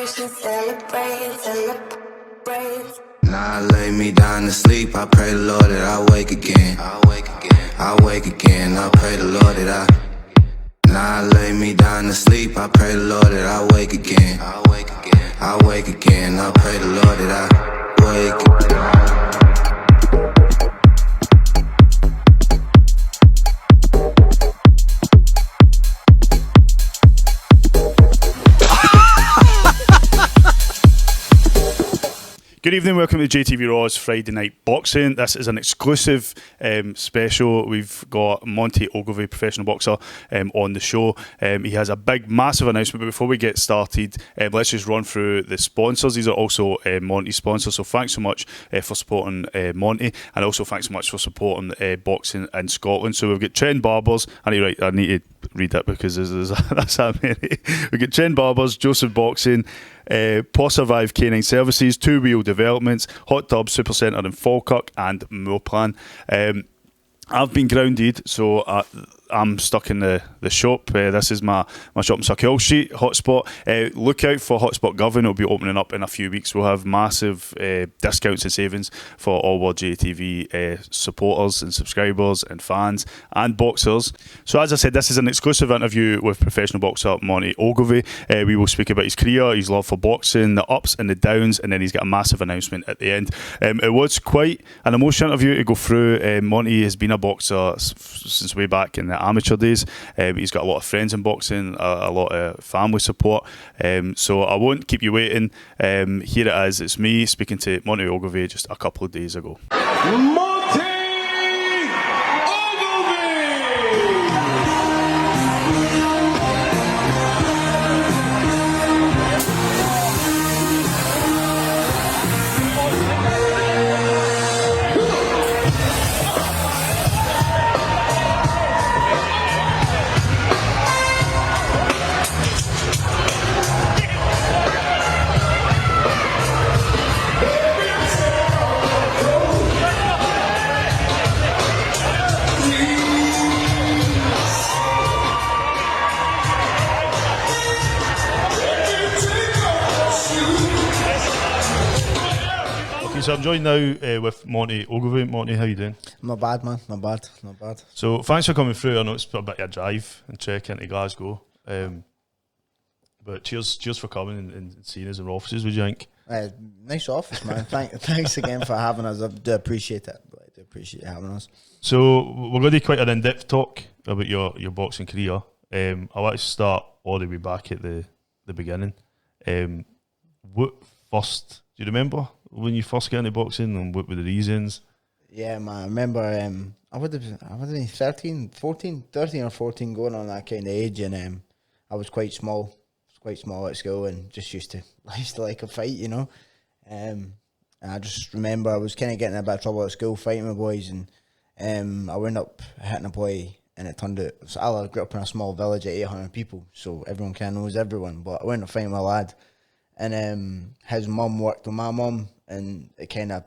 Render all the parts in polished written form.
celebration, celebrate, celebrate. Now I lay me down to sleep. I pray the Lord that I wake again. I wake again. I pray the Lord that I. Now I lay me down to sleep. I pray the Lord that I wake again. I wake again. I pray the Lord that I wake again. Good evening, welcome to JATVRAW's Friday Night Boxing. This is an exclusive special. We've got Monty Ogilvie, professional boxer, on the show. He has a big, massive announcement, but before we get started, let's just run through the sponsors. These are also Monty's sponsors, so thanks so much for supporting Monty, and also thanks so much for supporting boxing in Scotland. So we've got Trent Barbers, I need to read that because that's how many. We've got Trent Barbers, Joseph Boxing, Paw Survive Canine Services, Two Wheel Developments, Hot Tub Super Centre in Falkirk, and Millplan. I've been grounded, so I'm stuck in the shop. This is my shop in Suckhill Street, Hotspot. Look out for Hotspot Govan. It'll be opening up in a few weeks. We'll have massive discounts and savings for all our JTV supporters and subscribers and fans and boxers. So as I said, this is an exclusive interview with professional boxer Monty Ogilvie. We will speak about his career, his love for boxing, the ups and the downs, and then he's got a massive announcement at the end. It was quite an emotional interview to go through. Monty has been a boxer since way back in the amateur days. He's got a lot of friends in boxing, a lot of family support. So I won't keep you waiting. Here it is. It's me speaking to Monty Ogilvie just a couple of days ago. Monty Ogilvie! So I'm joined now with Monty Ogilvie. Monty, how you doing? Not bad, man. Not bad. So thanks for coming through. I know it's a bit of a drive and trek into Glasgow. But cheers for coming and seeing us in our offices, would you think? Nice office, man. Thanks again for having us. I do appreciate it. I do appreciate you having us. So we're going to do quite an in-depth talk about your boxing career. I want to start all the way back at the beginning. What first, do you remember when you first got into boxing and what were the reasons? Yeah, man. I remember I would have been 13 or 14 going on that kind of age, and I was quite small. At school and just used to like a fight, you know. And I just remember I was kind of getting in a bit of trouble at school fighting with boys, and I wound up hitting a boy, and it turned out. So I grew up in a small village of 800 people, so everyone kind of knows everyone. But I went up fighting with a lad, and his mum worked with my mum, and it kind of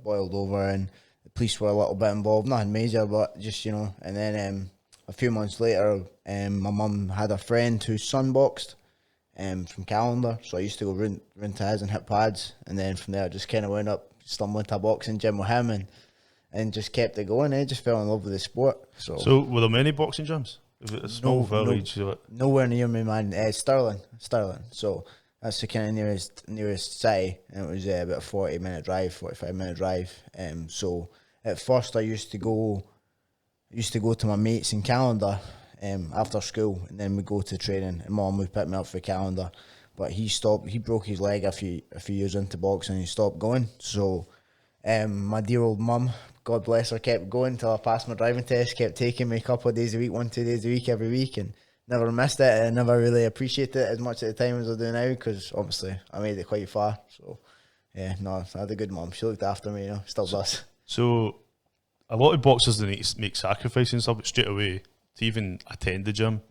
boiled over, and the police were a little bit involved, nothing major, but just, you know. And then a few months later, my mum had a friend whose son boxed. From Camelon, so I used to go round to his and hit pads, and then from there I just kind of went up stumbling to a boxing gym with him and just kept it going. I just fell in love with the sport. So were there many boxing gyms? Is it a small village? Nowhere near me, man. Stirling. So that's the kind of nearest city, and it was about a 45-minute drive. So at first I used to go to my mates in Calendar. After school, and then we go to training, and Mum would pick me up for Calendar, but he broke his leg a few years into boxing, and he stopped going. So my dear old mum, God bless her, kept going till I passed my driving test, kept taking me a couple of days a week, 1-2 days a week every week, and never missed it, and never really appreciated it as much at the time as I do now, because obviously I made it quite far. So yeah, no, I had a good mum. She looked after me, you know, still does. So a lot of boxers, they need to make sacrifices and stuff, but straight away to even attend the gym,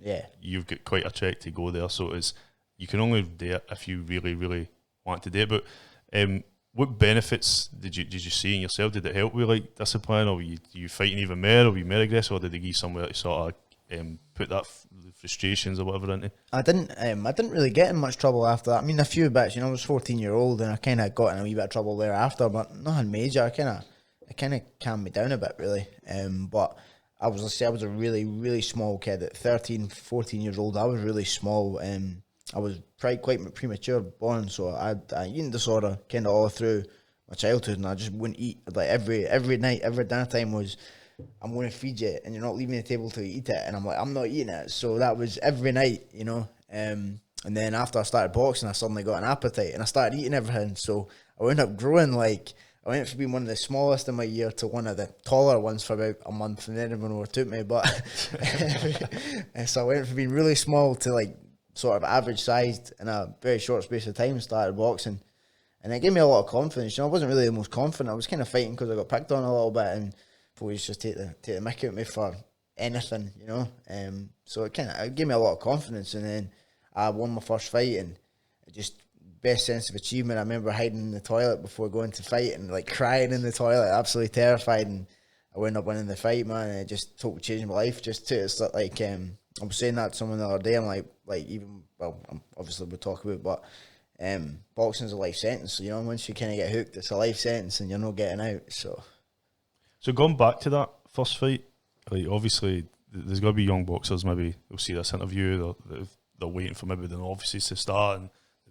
you've got quite a trek to go there. So you can only do it if you really, really want to do it. But what benefits did you see in yourself? Did it help with like discipline, or were you fighting even more, or were you more aggressive, or did they give you somewhere to sort of put that frustrations or whatever into? I didn't really get in much trouble after that. I mean, a few bits, I was 14-year-old and I kind of got in a wee bit of trouble thereafter, but nothing major. It kind of calmed me down a bit, really. But I was a really, really small kid at 13, 14 years old. I was really small. I was quite premature born, so I had an eating disorder kind of all through my childhood, and I just wouldn't eat. Like every night, every dinner time was, I'm going to feed you, and you're not leaving the table till you eat it. And I'm like, I'm not eating it. So that was every night, And then after I started boxing, I suddenly got an appetite, and I started eating everything. So I wound up growing like. I went from being one of the smallest in my year to one of the taller ones for about a month, and then everyone overtook me. But so I went from being really small to like sort of average sized in a very short space of time. Started boxing, and it gave me a lot of confidence. I wasn't really the most confident. I was kind of fighting because I got picked on a little bit, and boys just take the mick out of me for anything, So it gave me a lot of confidence, and then I won my first fight, and it just. Best sense of achievement. I remember hiding in the toilet before going to fight and like crying in the toilet, absolutely terrified, and I wound up winning the fight, man, and it just totally changed my life. It's like I was saying that to someone the other day. I'm like obviously we'll talk about, but boxing's a life sentence. So, once you kind of get hooked, it's a life sentence, and you're not getting out. So going back to that first fight, like obviously there's got to be young boxers. Maybe they'll see this interview. They're waiting for maybe the novices to start, and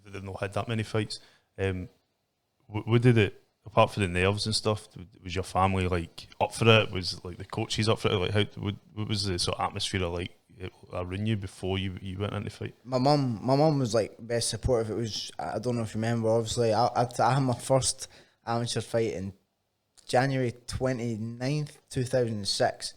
they've not had that many fights. What did it, apart from the nerves and stuff, was your family like up for it? Was like the coaches up for it? Like what was the sort of atmosphere like around you before you went into the fight? My mum was like best supportive. It was, I don't know if you remember, obviously I had my first amateur fight in January 29th, 2006,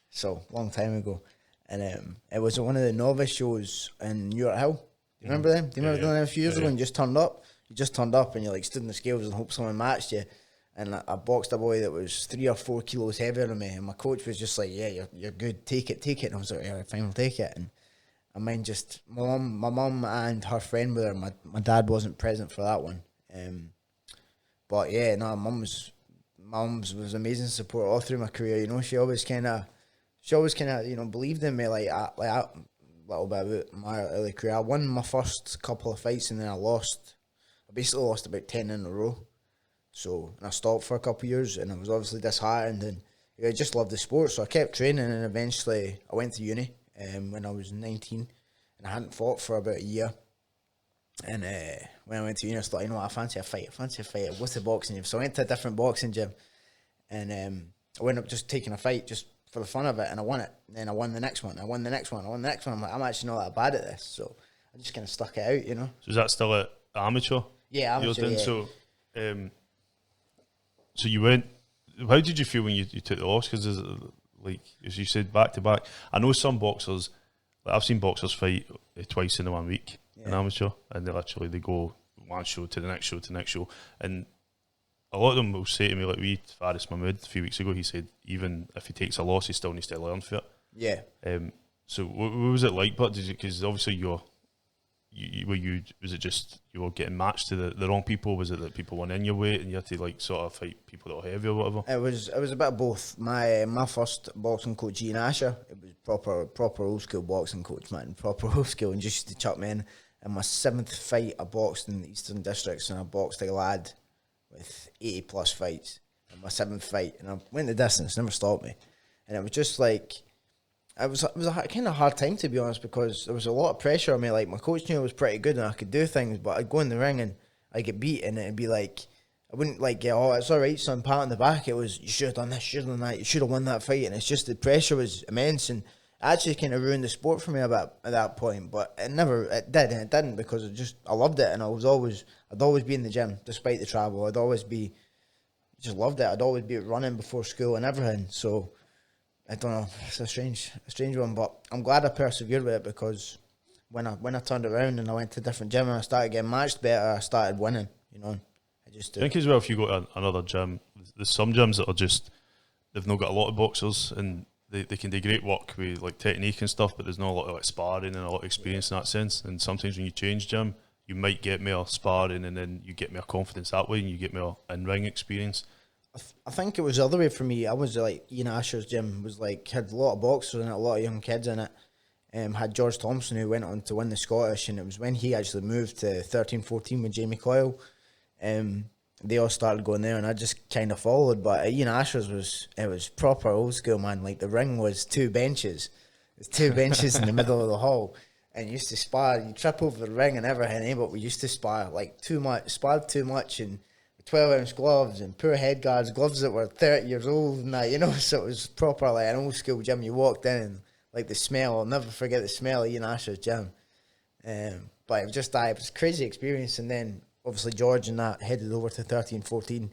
so long time ago, and it was at one of the novice shows in York Hill. Do you remember them? Do you remember them a few years ago? And you just turned up. You just turned up and you like stood in the scales and hoped someone matched you. And I boxed a boy that was 3 or 4 kilos heavier than me. And my coach was just like, "Yeah, you're good. Take it." And I was like, "Yeah, fine, I'll take it." And my mum and her friend were there. My dad wasn't present for that one. But yeah, no, mum's was amazing support all through my career. She always kind of believed in me like little bit about my early career. I won my first couple of fights, and then I basically lost about 10 in a row. So, and I stopped for a couple of years, and I was obviously disheartened, and I just loved the sport, so I kept training, and eventually I went to uni when I was 19, and I hadn't fought for about a year. And when I went to uni, I thought, I fancy a fight. What's the boxing gym? So I went to a different boxing gym, and I went up just taking a fight just for the fun of it, and I won it. And then I won the next one. I'm like, I'm actually not that bad at this, so I just kind of stuck it out, So is that still at amateur? Yeah, amateur. Yeah. So, so you went. How did you feel when you took the loss? Because like as you said, back to back. I know some boxers. Like I've seen boxers fight twice in 1 week in amateur, and they go one show to the next show, and a lot of them will say to me, like Faris Mahmood a few weeks ago, he said even if he takes a loss, he still needs to learn for it. Yeah. So what was it like? But because obviously was it just you were getting matched to the wrong people? Was it that people weren't in your weight and you had to like sort of fight people that were heavy or whatever? It was a bit of both. My first boxing coach, Ian Asher, it was proper old school boxing coach, man, proper old school, and just used to chuck me in. And my 7th fight, I boxed in the Eastern Districts, and I boxed a lad with 80 plus fights. And my 7th fight, and I went the distance, never stopped me. And it was just like, it was a kind of hard time, to be honest, because there was a lot of pressure on me. Like, my coach knew I was pretty good and I could do things, but I'd go in the ring and I'd get beat, and it'd be like, I wouldn't like get, "Oh, it's all right, son," pat on the back. It was, "You should have done this, you should have done that, you should have won that fight." And it's just, the pressure was immense, and it actually kind of ruined the sport for me a bit at that point. But it did, and it didn't, because I loved it, and I'd always be in the gym despite the travel. Just loved it. I'd always be running before school and everything. So I don't know, it's a strange one, but I'm glad I persevered with it, because when I turned it around and I went to a different gym and I started getting matched better, I started winning, I think as well, if you go to another gym, there's some gyms that are just, they've not got a lot of boxers, and they can do great work with like technique and stuff, but there's not a lot of like sparring and a lot of experience in that sense. And sometimes when you change gym, you might get more sparring, and then you get more confidence that way, and you get more in-ring experience. I think it was the other way for me. I was like, Ian Asher's gym was like, had a lot of boxers in it, a lot of young kids in it. Had George Thompson, who went on to win the Scottish, and it was when he actually moved to 13-14 with Jamie Coyle. They all started going there, and I just kind of followed. But Ian Asher's was proper old school, man. Like the ring was 2 benches. There's 2 benches in the middle of the hall, and you used to spar. You trip over the ring and everything, but we used to spar like sparred too much, and 12-ounce gloves and poor head guards, gloves that were 30 years old and that, so it was proper like an old school gym. You walked in and like the smell, I'll never forget the smell of Ian Asher's gym. But it was a crazy experience. And then obviously George and that headed over to 13-14,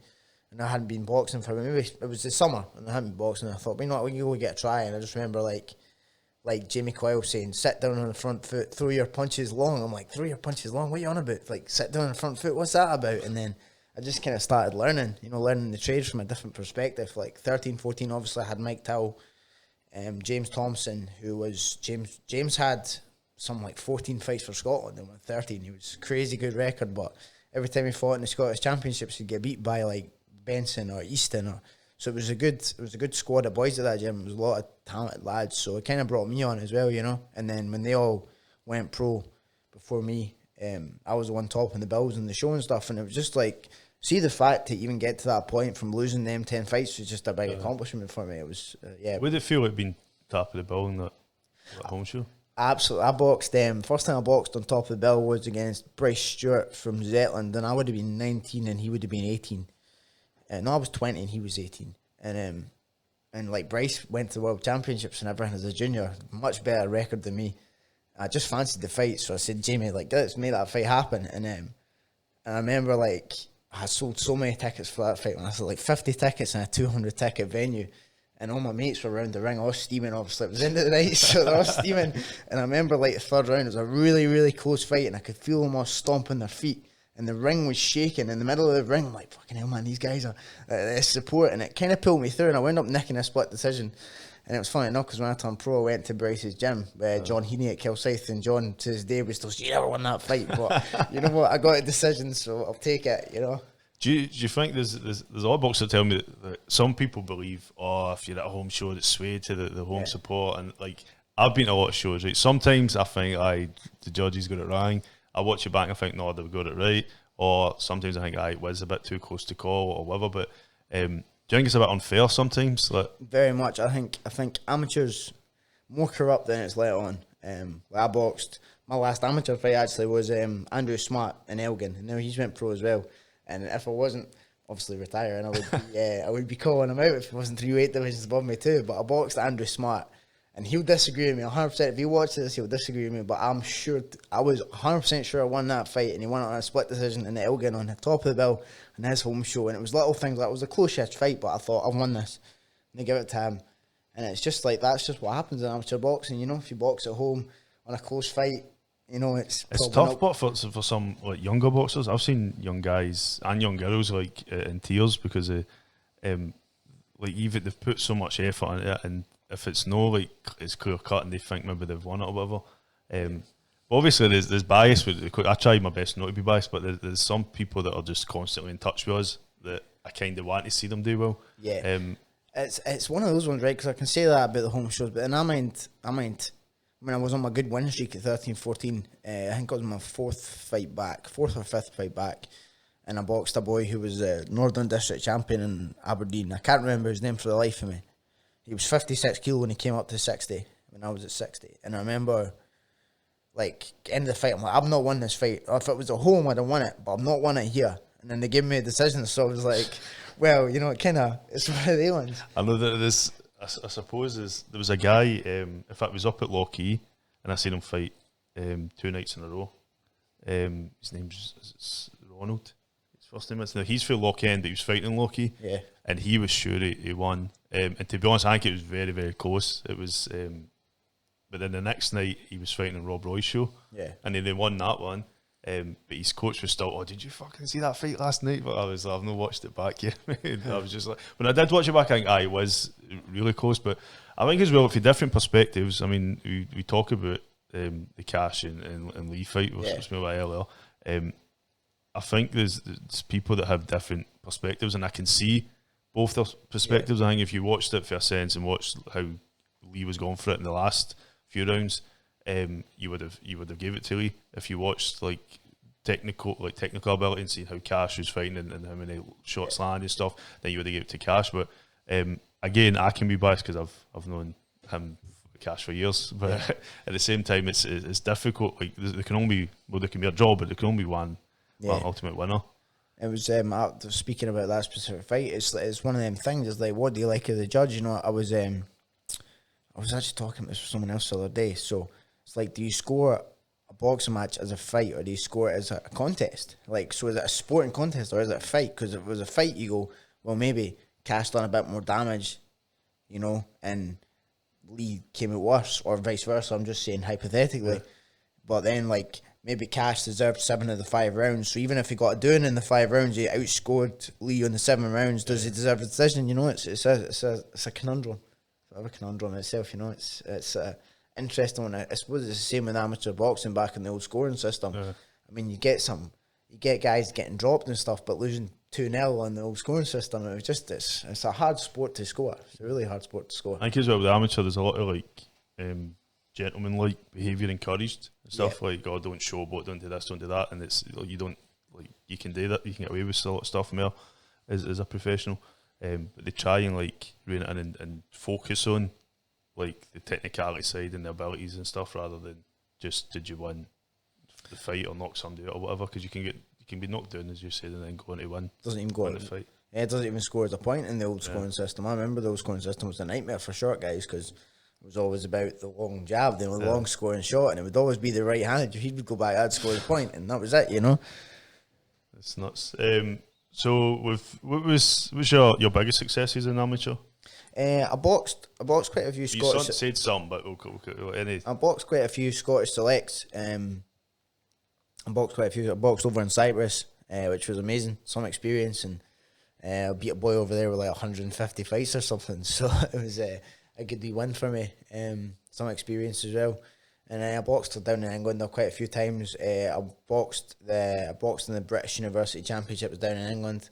and I hadn't been boxing for maybe it was the summer, and I hadn't been boxing. And I thought, we can go get a try. And I just remember like Jamie Coyle saying, sit down on the front foot, throw your punches long. I'm like, throw your punches long? What are you on about? Like, sit down on the front foot, what's that about? And then I just kind of started learning the trade from a different perspective. Like 13-14, obviously I had Mike Towell, James Thompson, who was James had some like 14 fights for Scotland and won 13. He was crazy good record, but every time he fought in the Scottish Championships, he'd get beat by like Benson or Easton. So it was a good squad of boys at that gym. It was a lot of talented lads. So it kind of brought me on as well, And then when they all went pro before me, I was the one topping the bills and the show and stuff, and it was just like, see, the fact to even get to that point from losing them 10 fights was just a big accomplishment for me. It was, What did it feel like being top of the bill in that home show? Absolutely. I boxed first time I boxed on top of the bill was against Bryce Stewart from Zetland, and I would have been 19 and he would have been 18. No, I was 20 and he was 18. And like Bryce went to the World Championships and everything as a junior, much better record than me. I just fancied the fight, so I said, Jamie, like, let's make that fight happen. And I remember, like, I sold so many tickets for that fight. When I sold like 50 tickets in a 200 ticket venue, and all my mates were around the ring, all steaming. Obviously, it was into the night, so they're all steaming. And I remember, like, the third round, it was a really, really close fight, and I could feel them all stomping their feet, and the ring was shaking. In the middle of the ring, I'm like, fucking hell, man, these guys are support, and it kind of pulled me through, and I wound up nicking a split decision. And it was funny enough because when I turned pro, I went to Bryce's gym, John Heaney at Kilsyth, and John to this day was still, you never won that fight, but you know what, I got a decision, so I'll take it, Do you think there's a lot of boxers that tell me that some people believe, if you're at a home show, it's swayed to the home support, and like I've been to a lot of shows, right? Sometimes I think the judges got it wrong. I watch it back and I think, no, they've got it right. Or sometimes I think it was a bit too close to call or whatever. But do you think it's a bit unfair sometimes? Like, very much. I think amateurs more corrupt than it's let on. I boxed, my last amateur fight actually was Andrew Smart in Elgin, and now he's went pro as well. And if I wasn't obviously retiring, I would be calling him out if it wasn't 3 weight divisions above me too. But I boxed Andrew Smart, and he'll disagree with me 100%. If he watches this, he'll disagree with me. But I'm sure, I was 100% sure I won that fight, and he won it on a split decision in the Elgin on the top of the bill in his home show. And it was little things like, it was a close-ish fight, but I thought, I've won this. And they give it to him. And it's just like, that's just what happens in amateur boxing, if you box at home on a close fight, it's tough, but for some like younger boxers, I've seen young guys and young girls like in tears because of, like even they've put so much effort in it, and if it's no like it's clear cut and they think maybe they've won it or whatever. But obviously there's bias with it. I try my best not to be biased, but there's some people that are just constantly in touch with us that I kind of want to see them do well. Yeah, it's one of those ones, right? Because I can say that about the home shows, but in I mind. I was on my good win streak at 13-14. I think it was my fourth or fifth fight back. And I boxed a boy who was Northern District champion in Aberdeen. I can't remember his name for the life of me. He was 56 kilo when he came up to 60, when I was at 60. And I remember, like, end of the fight, I'm like, I've not won this fight. If it was at home, I'd have won it, but I've not won it here. And then they gave me a decision, so I was like, well, it's one of the ones. I know that this... I suppose there was a guy, in fact, was up at Lockheed, and I seen him fight 2 nights in a row. His name's Ronald. His first name is. Now, he's for Lockheed, but he was fighting in Lockheed. Yeah. And he was sure he won. And to be honest, I think it was very, very close. It was, but then the next night, he was fighting in Rob Roy's show. Yeah. And then they won that one. But his coach was still, did you fucking see that fight last night? But I've not watched it back yet. I was just like, when I did watch it back, I think, it was really close. But I think as well, for different perspectives, I mean, we talk about the Cash and Lee fight, which was made by LL. I think there's people that have different perspectives, and I can see both their perspectives. I think if you watched it for a sense and watched how Lee was going for it in the last few rounds, you would have gave it to Lee. If you watched like technical ability and see how Cash was fighting and how many shots landed and stuff, then you would have gave it to Cash. But again, I can be biased because I've known him, Cash, for years. But at the same time, it's difficult. Like there can be a draw, but there can only be one ultimate winner. It was speaking about that specific fight. It's one of them things. It's like, what do you like of the judge? You know, I was actually talking about this with someone else the other day. So it's like, do you score a boxing match as a fight, or do you score it as a contest? Like, so is it a sporting contest or is it a fight? Because if it was a fight, you go, well, maybe Cash done a bit more damage, you know, and Lee came out worse, or vice versa. I'm just saying hypothetically. But then, like, maybe Cash deserved 7 of the 5 rounds. So even if he got a doing in the 5 rounds, he outscored Lee on the 7 rounds. Does he deserve a decision? You know, it's a conundrum. It's a conundrum itself. You know, it's interesting one. I suppose it's the same with amateur boxing back in the old scoring system. I mean, you get guys getting dropped and stuff, but losing 2-0 on the old scoring system. It was just it's a hard sport to score. It's a really hard sport to score. I think as well with the amateur, there's a lot of like gentleman-like behaviour encouraged and stuff, like, God, don't showboat, don't do this, don't do that, and it's like, you don't, like, you can do that, you can get away with a lot of stuff from there as a professional, but they try and like rein it in and focus on like the technicality side and the abilities and stuff, rather than just did you win the fight or knock somebody out or whatever, because you can be knocked down, as you said, and then go on to win. Doesn't even go on the fight. Yeah, it doesn't even score as a point in the old scoring system. I remember the old scoring system was a nightmare for short guys, because it was always about the long jab, the long scoring shot, and it would always be the right hand. If he would go back, I'd score the point, and that was it, you know. It's nuts. So, what was your biggest successes in amateur? I boxed quite a few Scottish. You said some, but any. I boxed quite a few Scottish selects. I boxed quite a few. I boxed over in Cyprus, which was amazing. Some experience, and I beat a boy over there with like 150 fights or something. So it was a good win for me. Some experience as well. And I boxed down in England quite a few times. I boxed in the British University Championship. Was down in England,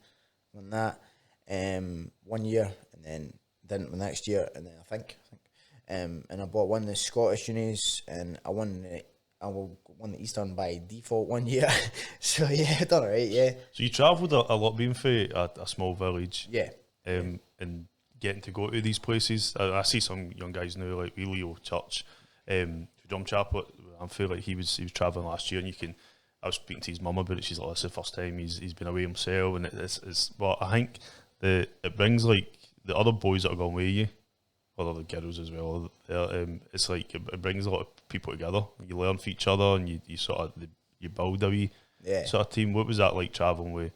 won that 1 year, and then didn't the next year, and then I think and I won the Scottish unis, and I won the Eastern by default 1 year. So yeah, I done alright. Yeah. So you travelled a lot, being for a small village. Yeah. And getting to go to these places. I see some young guys now, like Leo Church, Drum Chapel. I feel like he was travelling last year, and I was speaking to his mum about it. She's like, "This is the first time he's been away himself," and it's. But I think it brings like the other boys that are going with you, or other girls as well. It's like it brings a lot of people together. You learn from each other, and you sort of you build a wee sort of team. What was that like travelling with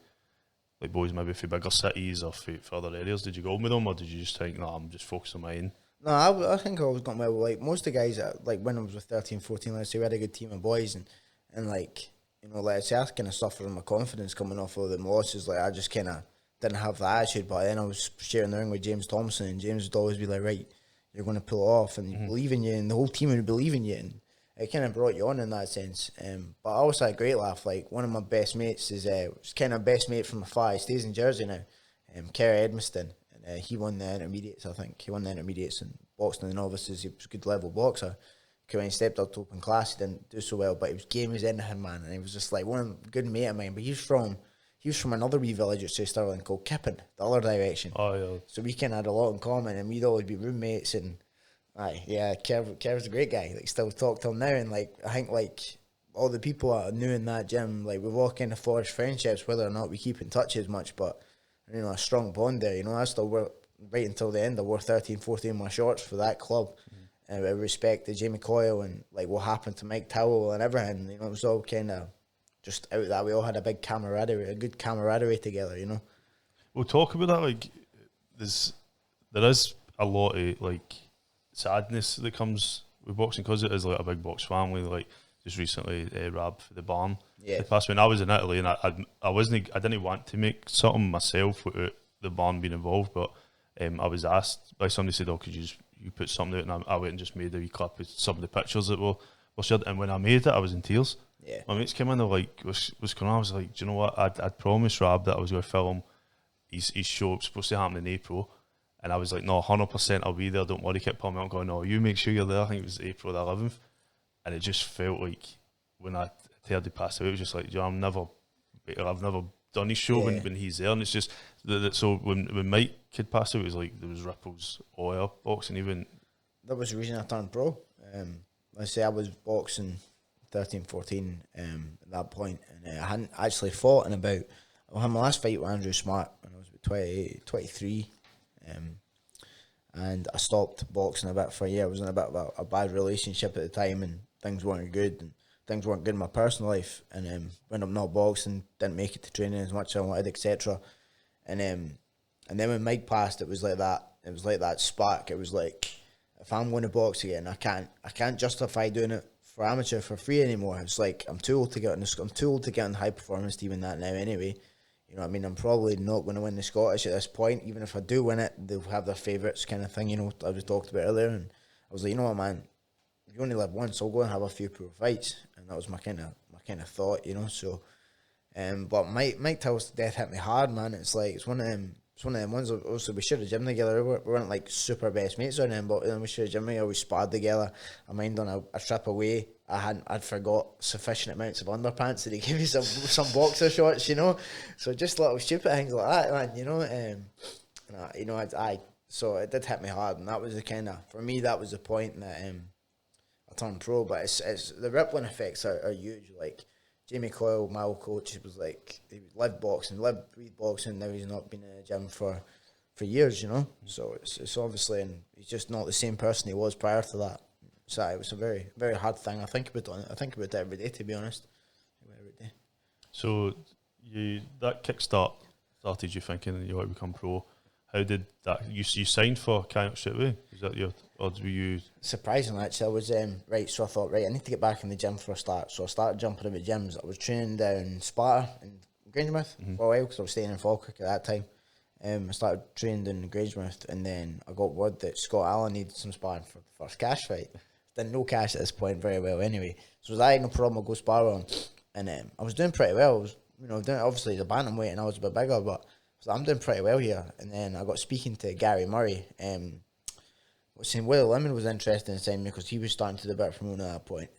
like boys maybe for bigger cities or for other areas? Did you go with them, or did you just think, no, I'm just focused on my own? No, I think I always got well. Like most of the guys, like when I was with 13, 14, let's say, we had a good team of boys, and like, you know, like I say, I kind of suffered from my confidence coming off of the losses. Like I just kind of didn't have that attitude. But then I was sharing the ring with James Thompson, and James would always be like, right, you're going to pull it off, and believe in you, and the whole team would believe in you, and it kind of brought you on in that sense. But I also had a great laugh. Like one of my best mates is kind of best mate from afar. He stays in Jersey now, Kerry Edmiston. He won the intermediates, I think. He won the intermediates and boxed in the novices. He was a good level boxer. When he stepped up to open class, he didn't do so well, but he was game as anything, man. And he was just like one good mate of mine. But he was from another wee village at Stirling called Kippen, the other direction. Oh yeah. So we kind of had a lot in common, and we'd always be roommates. And Kerv's a great guy. Like still talk to him now, and like I think like all the people I knew in that gym, like we've all kind of forged friendships, whether or not we keep in touch as much, but. You know, a strong bond there. You know, I still work right until the end. I wore 13, 14 my shorts for that club. And I respect the Jamie Coyle and like what happened to Mike Towell and everything. You know, it was all kind of just out that we all had a good camaraderie together. You know. We'll talk about that. Like, there is a lot of like sadness that comes with boxing because it is like a big box family. Like just recently, Rab for the barn. Yeah. The past when I was in Italy, and I didn't want to make something myself without the barn being involved, but I was asked by somebody, said, "Oh, could you put something out?" And I went and just made a wee clip of some of the pictures that were shared. And when I made it, I was in tears. Yeah. My mates came in, they're like, "What's going on?" I was like, "Do you know what? I'd promised Rab that I was going to film his show was supposed to happen in April, and I was like, no, 100% I'll be there. Don't worry. Kept pulling me up, going, no, you make sure you're there. I think it was April the 11th, and it just felt like when I heard he passed away, it was just like, I've never done his show when he's there, and it's just so when Mike had passed away, it was like there was ripples all our boxing even. That was the reason I turned pro. I say I was boxing 13, 14 at that point, and I hadn't actually fought in about. I had my last fight with Andrew Smart when I was about 23, and I stopped boxing a bit for a year. I was in a bit of a bad relationship at the time, and things weren't good, and things weren't good in my personal life, and when I'm not boxing, didn't make it to training as much as I wanted, etc. And then when Mike passed, it was like that. It was like that spark. It was like, if I'm going to box again, I can't justify doing it for amateur for free anymore. It's like I'm too old to get on high performance even that now anyway. You know what I mean? I'm probably not going to win the Scottish at this point. Even if I do win it, they'll have their favourites kind of thing, you know, I was talked about earlier. And I was like, you know what, man, you only live once, I'll go and have a few pro fights. And that was my kind of thought, you know. So, but Mike Till's death hit me hard, man. It's like it's one of them ones. Also, we shared a gym together. We weren't like super best mates or anything, but we shared a gym together. We sparred together. I mind on a trip away, I'd forgot sufficient amounts of underpants that he gave me some boxer shorts, you know. So just little stupid things like that, man. You know, so it did hit me hard, and that was the kind of, for me, that was the point that I turned pro. But it's the rippling effects are huge. Like Jamie Coyle, my old coach, was like, he lived breathed boxing. Now he's not been in a gym for years, you know. So it's obviously, and he's just not the same person he was prior to that. So it was a very, very hard thing. I think about it every day, to be honest. Every day. So that kickstart started you thinking you want to become pro. How did that? You signed for Camelon straight away? Is that your, or were you? Surprisingly, actually, I was right. So I thought, right, I need to get back in the gym for a start. So I started jumping about gyms. I was training down Sparta in Grangemouth for a while because I was staying in Falkirk at that time. I started training down in Grangemouth, and then I got word that Scott Allen needed some sparring for the first cash fight. Didn't know cash at this point very well anyway. So was I no problem? I'll go spar with him, and I was doing pretty well. I was, you know, doing, obviously the bantamweight, and I was a bit bigger, but so I'm doing pretty well here. And then I got speaking to Gary Murray. Was saying Willie Lemon was interested in signing me because he was starting to do a bit of promoting at that point.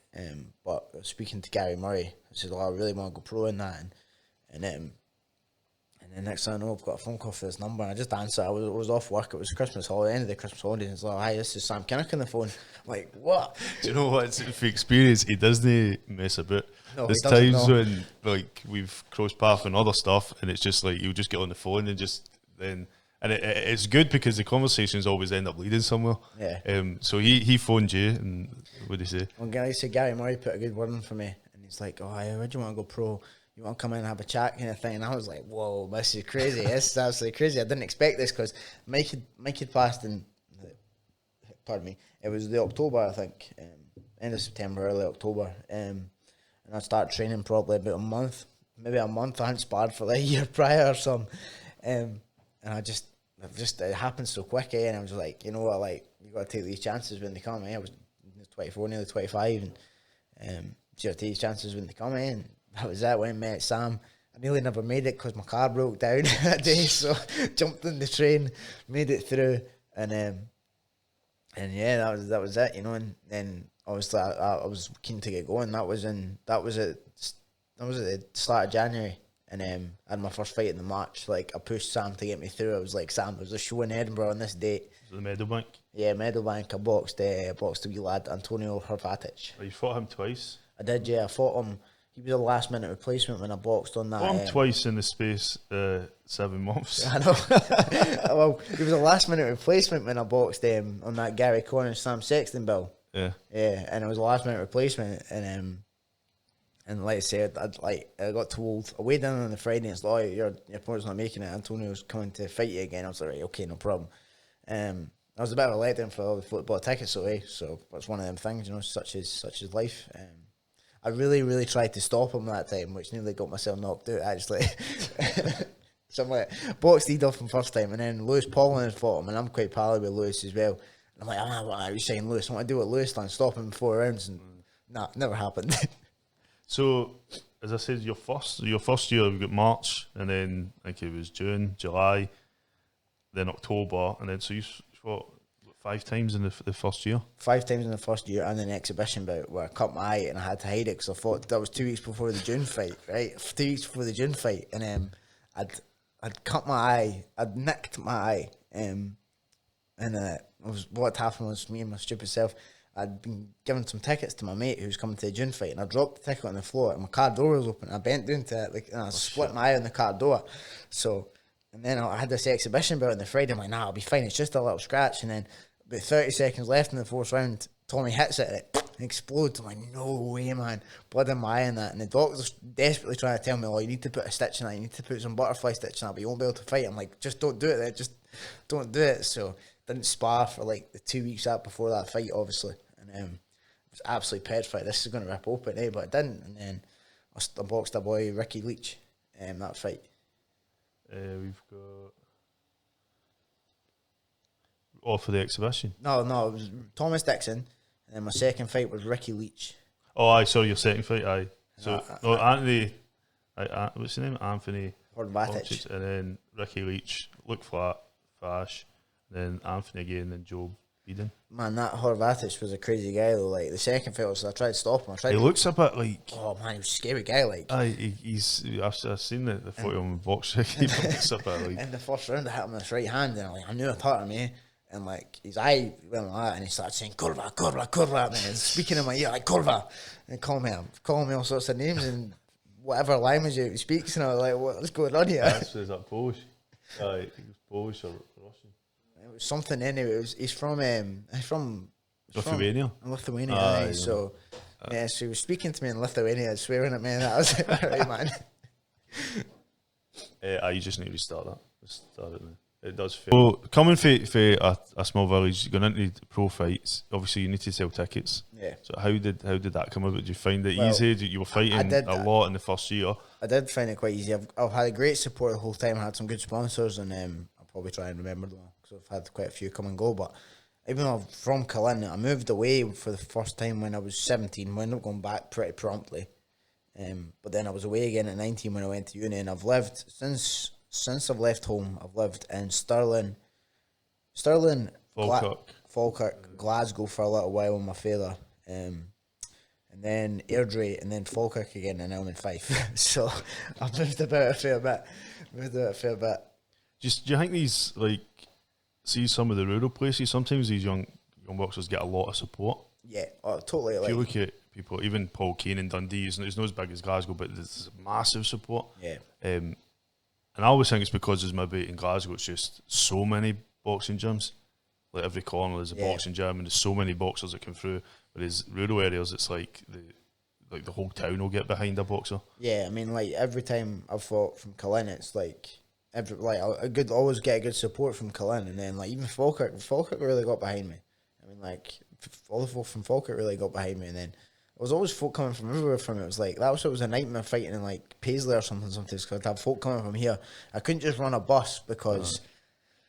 But I was speaking to Gary Murray. I said, "Oh, I really want to go pro in that." And then next thing I know, I've got a phone call for this number, and I just answered. I was off work. It was Christmas holiday, end of the Christmas holiday. And it's like, "Hi, this is Sam Kinnock on the phone." I'm like, what? Do you know what? It's for experience. He doesn't mess about. No, there's times when like we've crossed paths and other stuff, and it's just like you'll just get on the phone and just then. And it's good because the conversations always end up leading somewhere. Yeah. So he phoned you, and what did he say? Well, Gary Murray put a good word in for me, and he's like, "Oh, where do you want to go pro? You want to come in and have a chat kind of thing?" And I was like, "Whoa, this is crazy. This is absolutely crazy. I didn't expect this because Mike had passed in, pardon me, it was the October, I think, end of September, early October, and I started training probably about a month. I hadn't sparred for like a year prior or something, and it happened so quick, and I was like, you know what, like, you got to take these chances when they come. I was 24, nearly 25, and you got to take these chances when they come in. That was that. When I met Sam, I nearly never made it because my car broke down that day, so jumped in the train, made it through, and yeah, that was it, you know. And then obviously I was keen to get going. That was at the start of January. And I had my first fight in the March. Like, I pushed Sam to get me through. I was like, "Sam, there's a show in Edinburgh on this date." Was it the Meadowbank? Yeah, Meadowbank. I boxed a wee lad, Antonio Hrvatic. Oh, you fought him twice? I did, yeah. I fought him. He was a last minute replacement when I boxed on that. Fought him twice in the space 7 months. I know. Well, he was a last minute replacement when I boxed on that Gary Cornish Sam Sexton bill. Yeah. Yeah, and it was a last minute replacement, and like I said, I got told I weighed in on the Friday, and it's like, "Oh, your opponent's not making it. Antonio's coming to fight you again." I was like, "Right, okay, no problem." I was a bit of a letdown for all the football tickets away, so it's one of them things, you know, such is life. I really, really tried to stop him that time, which nearly got myself knocked out, actually. So I'm like, boxed Ed off him first time, and then Lewis Paulin had fought him, and I'm quite pally with Lewis as well. And I'm like, "I'm not saying Lewis. I want to do what Lewis done, stop him in 4 rounds," and nah, never happened. So as I said, your first year we got March, and then I think it was June, July, then October, and then so you fought 5 times in the first year. 5 times in the first year, and an exhibition bout where I cut my eye and I had to hide it because I thought that was 2 weeks before the June fight, right? 2 weeks before the June fight, and I'd cut my eye, I'd nicked my eye, and what happened was me and my stupid self. I'd been given some tickets to my mate who was coming to the June fight, and I dropped the ticket on the floor, and my car door was open. I bent down to it, and I split my eye on the car door. So, and then I had this exhibition bout on the Friday. I'm like, nah, I'll be fine. It's just a little scratch. And then about 30 seconds left in the 4th round, Tommy hits it, and it explodes. I'm like, no way, man. Blood in my eye and that. And the doctor's desperately trying to tell me, oh, you need to put a stitch in that. You need to put some butterfly stitch in that, but you won't be able to fight. I'm like, just don't do it then. Just don't do it. So, didn't spar for like the 2 weeks out before that fight, obviously. And I was absolutely petrified. This is going to rip open, but it didn't. And then I boxed a boy, Ricky Leach, that fight. We've got all for the exhibition. No, it was Thomas Dixon, and then my second fight was Ricky Leach. Oh, I saw your second fight. Aye, so Anthony, what's his name? Anthony Horvatic, and then Ricky Leach, Luke Flat, Fash, then Anthony again, then Joe Eden. Man, that Horvatic was a crazy guy though. Like the second fight was, I tried to stop him. He looks a bit like. Oh man, he was a scary guy. Like, he's. I've seen the photo on boxing. He looks a bit like. In the first round, I hit him with his right hand, and I knew it hurt him, and like his eye went like that, and he started saying "curva, curva, curva," and he's speaking in my ear like "curva," and calling me all sorts of names and whatever language he speaks, and I was like, "What's going on here?" Is that Polish? He was Polish or Russian. It was something anyway. He's from Lithuania. Lithuania, so he was speaking to me in Lithuania, swearing at me, and I was like, all right, man. You just need to restart that. Start it now. It does feel. So coming for a small village, going into pro fights, obviously you need to sell tickets. Yeah. So how did that come about? Did you find it easy? You were fighting a lot in the first year. I did find it quite easy. I've had a great support the whole time. I had some good sponsors, and I'll probably try and remember them all because I've had quite a few come and go. But even though I'm from Camelon, I moved away for the first time when I was 17. I ended up going back pretty promptly. But then I was away again at 19 when I went to uni, and I've lived since I've left home. I've lived in Stirling, Falkirk, Glasgow for a little while with my father, and then Airdrie, and then Falkirk again, and now I'm in Fife. So I've moved about a fair bit. Do you think these, like, see some of the rural places, sometimes these young boxers get a lot of support? Yeah, totally. If you look at people, even Paul Kane in Dundee, he's not as big as Glasgow, but there's massive support. Yeah. And I always think it's because there's maybe in Glasgow it's just so many boxing gyms. Like every corner there's a boxing gym, and there's so many boxers that come through. Whereas rural areas, it's like the whole town will get behind a boxer. Yeah, I mean, like every time I've fought from Camelon, it's like always get a good support from Camelon, and then like even Falkirk really got behind me. I mean, like all the folk from Falkirk really got behind me, and then there was always folk coming from everywhere from it. It was like that was a nightmare fighting in like Paisley or something sometimes because I'd have folk coming from here. I couldn't just run a bus because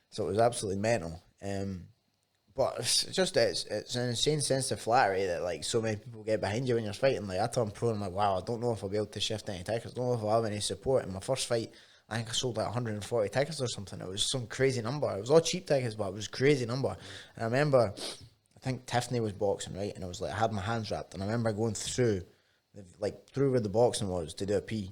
so it was absolutely mental. But it's an insane sense of flattery that like so many people get behind you when you're fighting. Like I turned pro and I'm like, wow, I don't know if I'll be able to shift any tickets. I don't know if I'll have any support. In my first fight, I think I sold like 140 tickets or something. It was some crazy number. It was all cheap tickets, but it was a crazy number. And I remember, I think Tiffany was boxing, right? And I was like, I had my hands wrapped, and I remember going through where the boxing was to do a pee.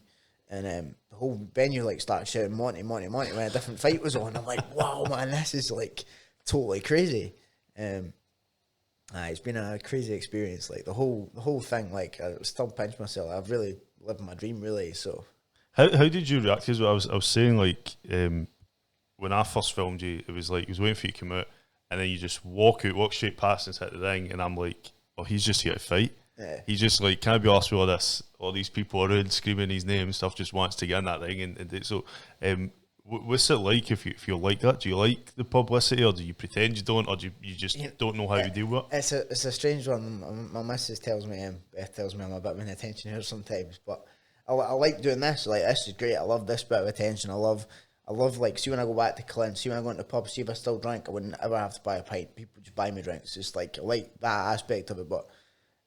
And the whole venue like started shouting Monty, Monty, Monty when a different fight was on. I'm like, wow, man, this is like totally crazy. It's been a crazy experience. Like the whole thing. Like I still pinch myself. I've really lived my dream, really. So, how did you react? Because I was saying like when I first filmed you, it was like he was waiting for you to come out, and then you just walk straight past and hit the ring, and I'm like, oh, he's just here to fight. Yeah. He's just like, can I be asked with all these people around screaming his name and stuff, just wants to get in that ring, and so. What's it like if you like that? Do you like the publicity, or do you pretend you don't, or do you just don't know how to deal with it? It's a strange one. My missus tells me, Beth tells me I'm a bit of an attention here sometimes, but I like doing this. Like this is great. I love this bit of attention. I love like see when I go back to Clint, see when I go into the pub, see if I still drink, I wouldn't ever have to buy a pint. People just buy me drinks. It's like I like that aspect of it, but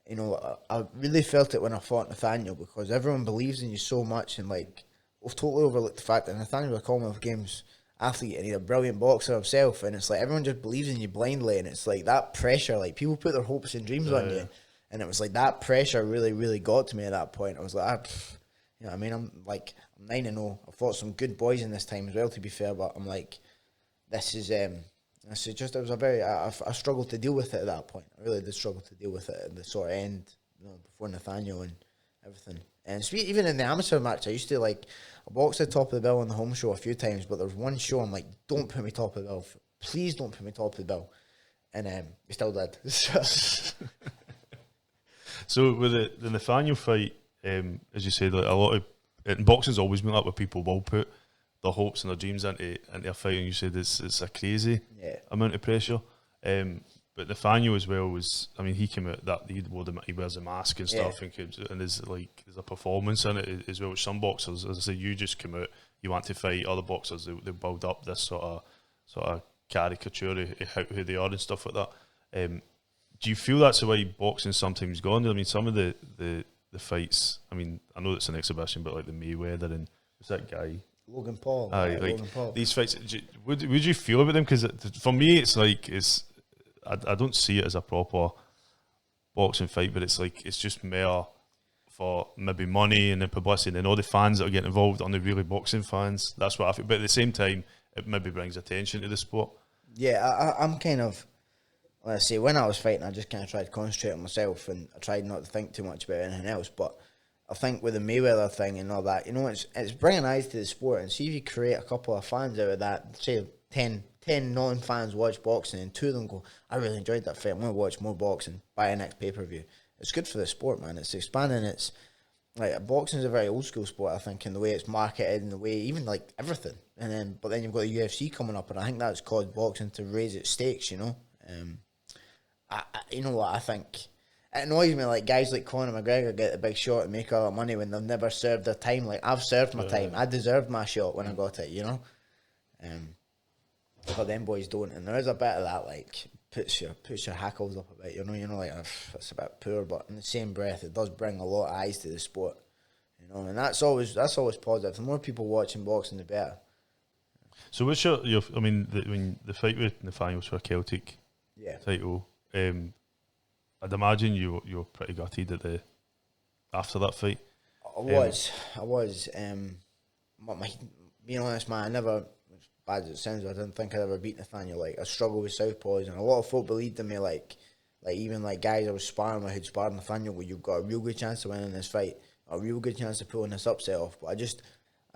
you know, I really felt it when I fought Nathaniel, because everyone believes in you so much, and like we've totally overlooked the fact that Nathaniel was a Commonwealth Games athlete and he's a brilliant boxer himself, and it's like everyone just believes in you blindly, and it's like that pressure, like people put their hopes and dreams on you, and it was like that pressure really got to me at that point. I was like, you know what I mean, I'm 9-0. I fought some good boys in this time as well, to be fair, but I'm like, this is just, it was a very, I struggled to deal with it at that point. I really did struggle to deal with it at the sort of end, you know, before Nathaniel and everything. And even in the amateur match, I used to I boxed at top of the bill on the home show a few times, but there was one show I'm like, don't put me top of the bill. Please don't put me top of the bill. And we still did. So with the Nathaniel fight, as you said, like a lot of, in boxing's always been like where people will put their hopes and their dreams into a fight, and you said it's a crazy amount of pressure. But Nathaniel as well was, I mean, he came out that he wears a mask and stuff, and there's a performance in it as well. Which some boxers, as I say, you just come out, you want to fight. Other boxers, they build up this sort of caricature of who they are and stuff like that. Do you feel that's the way boxing sometimes gone? I mean, some of the fights, I mean, I know it's an exhibition, but like the Mayweather and who's that guy? Logan Paul. Logan Paul. These fights, would you feel about them? Because for me, it's like I don't see it as a proper boxing fight, but it's just mere for maybe money and the publicity, and all the fans that are getting involved aren't really boxing fans. That's what I feel. But at the same time, it maybe brings attention to the sport. Yeah, I'm kind of, let's say, when I was fighting, I just kind of tried to concentrate on myself, and I tried not to think too much about anything else. But I think with the Mayweather thing and all that, you know, it's bringing eyes to the sport, and see if you create a couple of fans out of that. Say 10 non-fans watch boxing, and 2 of them go, I really enjoyed that fight, I'm going to watch more boxing, buy a next pay-per-view. It's good for the sport, man. It's expanding. It's like, boxing is a very old school sport, I think, in the way it's marketed, and the way, even like everything. But then you've got the UFC coming up, and I think that's caused boxing to raise its stakes, you know. You know what, I think it annoys me, like guys like Conor McGregor get the big shot and make all that money when they've never served their time. Like, I've served my time. I deserved my shot when I got it, you know. But them boys don't, and there is a bit of that, like, puts your hackles up a bit, you know, like, that's a bit poor, but in the same breath, it does bring a lot of eyes to the sport, you know, and that's always positive. The more people watching boxing, the better. So what's your I mean, the fight with Nathaniel for a Celtic title, I'd imagine you were pretty gutted after that fight. I was. Being honest, man, I never, as bad as it sounds, I didn't think I'd ever beat Nathaniel. Like, I struggled with southpaws, and a lot of folk believed in me. Like even like guys I was sparring with who'd sparred Nathaniel, well, you've got a real good chance of winning this fight, a real good chance of pulling this upset off. But I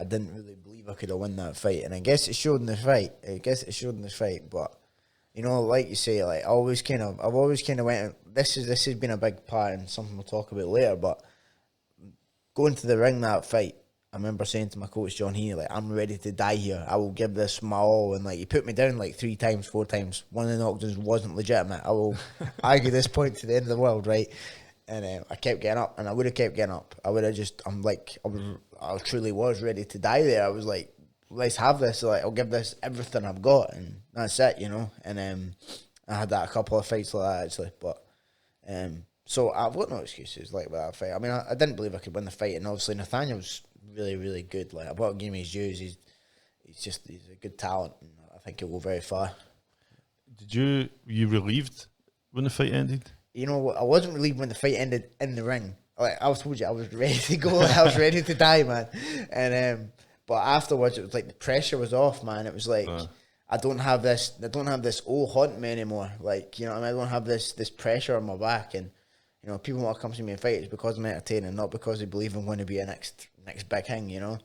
didn't really believe I could have won that fight, and I guess it showed in the fight. But you know, like you say, like I've always kind of went. This has been a big part, and something we'll talk about later. But going to the ring that fight, I remember saying to my coach John Heaney, like, I'm ready to die here. I will give this my all. And like, he put me down like 3 times, 4 times. One of the knockdowns wasn't legitimate. I will argue this point to the end of the world, right? And I kept getting up, and I would have kept getting up. I would have just, I truly was ready to die there. I was like, let's have this. Like, I'll give this everything I've got, and that's it, you know. And I had that a couple of fights like that, actually. But so I've got no excuses like with that fight. I mean, I didn't believe I could win the fight, and obviously Nathaniel's really, really good. Like, I've got to give him his dues. He's a good talent, and I think he'll go very far. Did you relieved when the fight ended? You know, I wasn't relieved when the fight ended in the ring. Like, I told you, I was ready to go. I was ready to die, man. And but afterwards, it was like the pressure was off, man. It was like I don't have this old haunt me anymore. Like, you know what I mean? I don't have this pressure on my back, and you know, people want to come to me and fight. It's because I'm entertaining, not because they believe I'm going to be a next big thing, you know.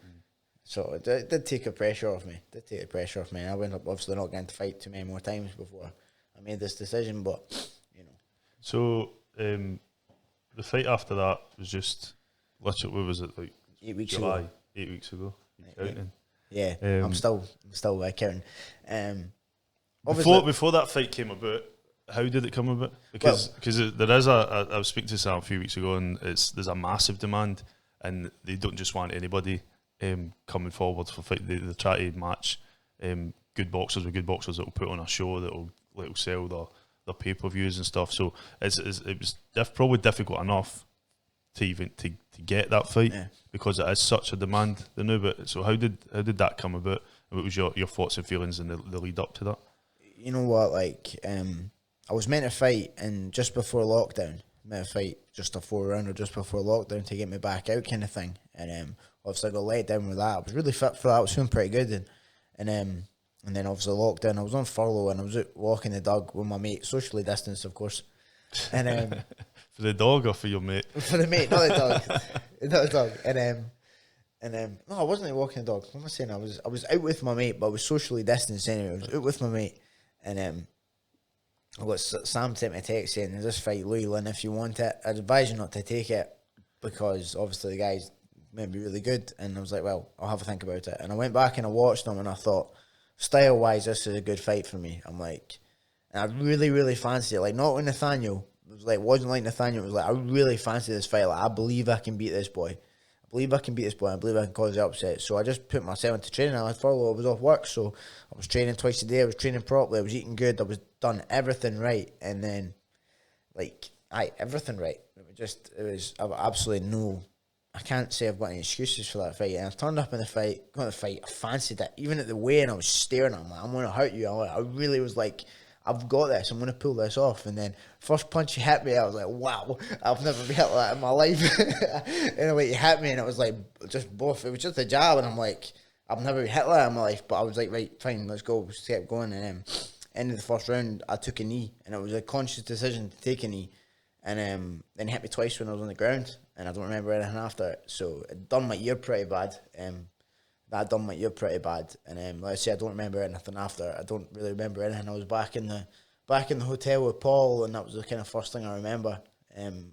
So it did take the pressure off me. I went up obviously not getting to fight too many more times before I made this decision, but you know. So the fight after that was just literally, what was it, like 8 weeks July, ago. 8 weeks ago. Counting. Yeah, I'm still counting. Before that fight came about, how did it come about? Because there is I was speaking to Sam a few weeks ago, and there's a massive demand, and they don't just want anybody coming forward for fight. They try to match good boxers with good boxers that will put on a show that will sell their their pay-per-views and stuff. So it was probably difficult enough to even to get that fight because it is such a demand. But so how did that come about? What was your thoughts and feelings in the lead up to that? You know what, like, I was meant to fight just before lockdown. Meant to fight just a 4-rounder just before lockdown to get me back out, kind of thing. And obviously I got let down with that. I was really fit for that. I was feeling pretty good. And then obviously lockdown. I was on furlough and I was out walking the dog with my mate, socially distanced, of course. And for the dog or for your mate? For the mate, not the dog, not the dog. And no, I wasn't out walking the dog. What am I saying? I was out with my mate, but I was socially distanced anyway. I was out with my mate, and I got Sam sent me a text saying, "There's this fight, Louis Lynn. If you want it, I'd advise you not to take it because obviously the guy's maybe really good." And I was like, "Well, I'll have a think about it." And I went back and I watched him, and I thought, style-wise, this is a good fight for me. I'm like, and I really, really fancy it. Like, not with Nathaniel. Wasn't like Nathaniel. It was like, I really fancy this fight. Like, I believe I can beat this boy. I believe I can beat this boy. I believe I can cause the upset. So I just put myself into training. I had furlough. I was off work, so I was training twice a day. I was training properly. I was eating good. I was done everything right. And then, everything right. I've absolutely no. I can't say I've got any excuses for that fight. And I turned up in the fight, got the fight. I fancied it. Even at the weigh-in, I was staring at him. I'm going to hurt you. I really was like, I've got this. I'm going to pull this off. And then first punch he hit me, I was like, wow, I've never been hit like that in my life. Anyway, he hit me and it was like just both. It was just a jab and I'm like, I've never been hit like that in my life. But I was like, right, fine, let's go. We kept going. And end of the first round, I took a knee and it was a conscious decision to take a knee. And then he hit me twice when I was on the ground and I don't remember anything after it. So it done my ear pretty bad. That done my ear pretty bad, and like I say, I don't remember anything after. I don't really remember anything. I was back in the hotel with Paul, and that was the kind of first thing I remember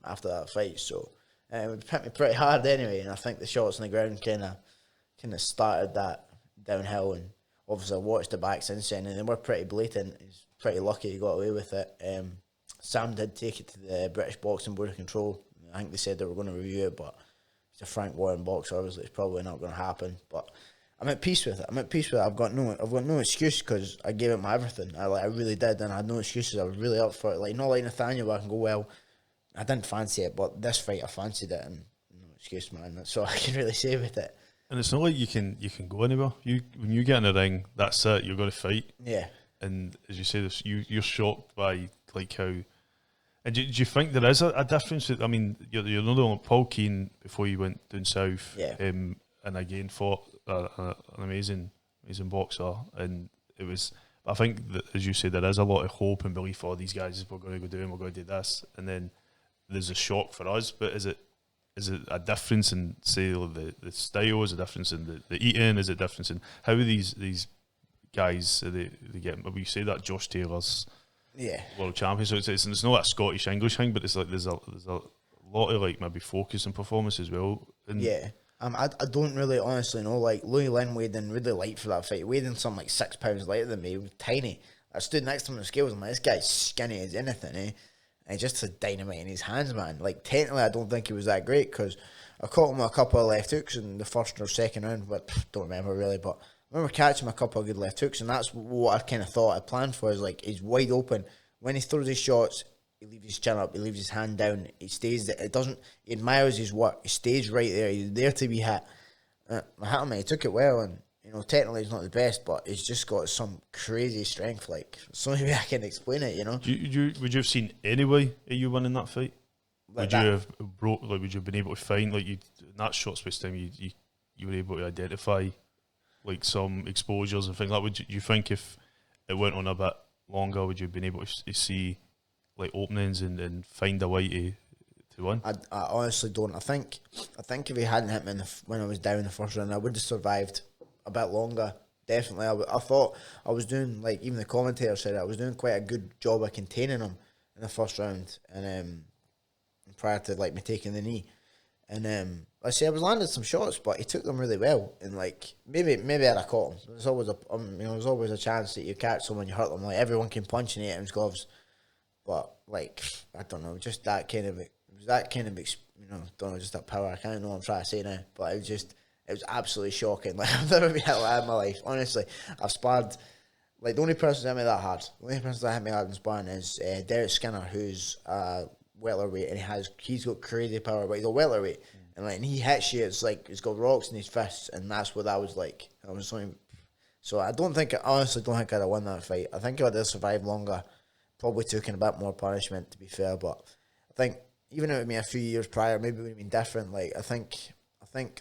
after that fight. So it hit me pretty hard anyway, and I think the shots on the ground kind of started that downhill. And obviously, I watched the back since then, and they were pretty blatant. He's pretty lucky he got away with it. Sam did take it to the British Boxing Board of Control. I think they said they were going to review it, but he's a Frank Warren boxer. Obviously, it's probably not going to happen. But I'm at peace with it. I've got no excuse because I gave it my everything. I really did, and I had no excuses. I was really up for it. Like, not like Nathaniel, where I can go, well, I didn't fancy it, but this fight I fancied it, and no excuse, man. That's all I can really say with it. And it's not like you can go anywhere. When you get in the ring, that's it. You're going to fight. Yeah. And as you say, this you're shocked by like how. And do you think there is a difference? I mean, you're not only Paul Keane before you went down south, and again fought an amazing boxer, and it was. I think that, as you say, there is a lot of hope and belief for these guys. We're going to go down, we're going to do this, and then there's a shock for us. But is it a difference in, say, the style? Is it a difference in the eating? Is it a difference in how these guys they get? We say that Josh Taylor's world champion, so it's not a Scottish English thing, but it's like there's a lot of like maybe focus and performance as well. And I don't really honestly know. Like, Louis Lynn weighed in really light for that fight. He weighed in something like 6 pounds lighter than me. He was tiny. I stood next to him on the scales. I'm like, this guy's skinny as anything, eh? And he just had dynamite in his hands, man. Like, technically, I don't think he was that great because I caught him with a couple of left hooks in the first or second round, but don't remember really. But I remember catching him a couple of good left hooks, and that's what I kind of thought I planned for. Is like, he's wide open. When he throws his shots, he leaves his chin up, he leaves his hand down, he stays there. He admires his work, he stays right there, he's there to be hit. I hit him, he took it well, and technically he's not the best, but he's just got some crazy strength. Like, there's no way I can explain it, Would you have seen any way of you winning that fight? Would you have been able to find, like, in that short space of time, you were able to identify like some exposures and things like that? Would you think if it went on a bit longer, would you have been able to see like openings and find a way to win? I honestly don't. I think if he hadn't hit me when I was down in the first round, I would have survived a bit longer. Definitely. I thought I was doing, like, even the commentator said it, I was doing quite a good job of containing him in the first round, and prior to like me taking the knee. And I was landing some shots, but he took them really well. And like maybe I'd have caught him. There's always there's always a chance that you catch someone, you hurt them. Like, everyone can punch in 8 ounce gloves, but like, I don't know, just that kind of don't know, just that power. I can't know what I'm trying to say now, but it was absolutely shocking. Like, I've never been hit like that in my life. Honestly, I've sparred like the only person that hit me that hard, the only person that hit me hard in sparring is Derek Skinner, who's welterweight, and he's got crazy power, but he's a welterweight, and like, and he hits you, it's like he's got rocks in his fists, and that's what that was like. I was like, so I honestly don't think I'd have won that fight. I think if I'd have survived longer, probably taken a bit more punishment, to be fair, but I think even if it had been a few years prior, maybe it would have been different. Like, I think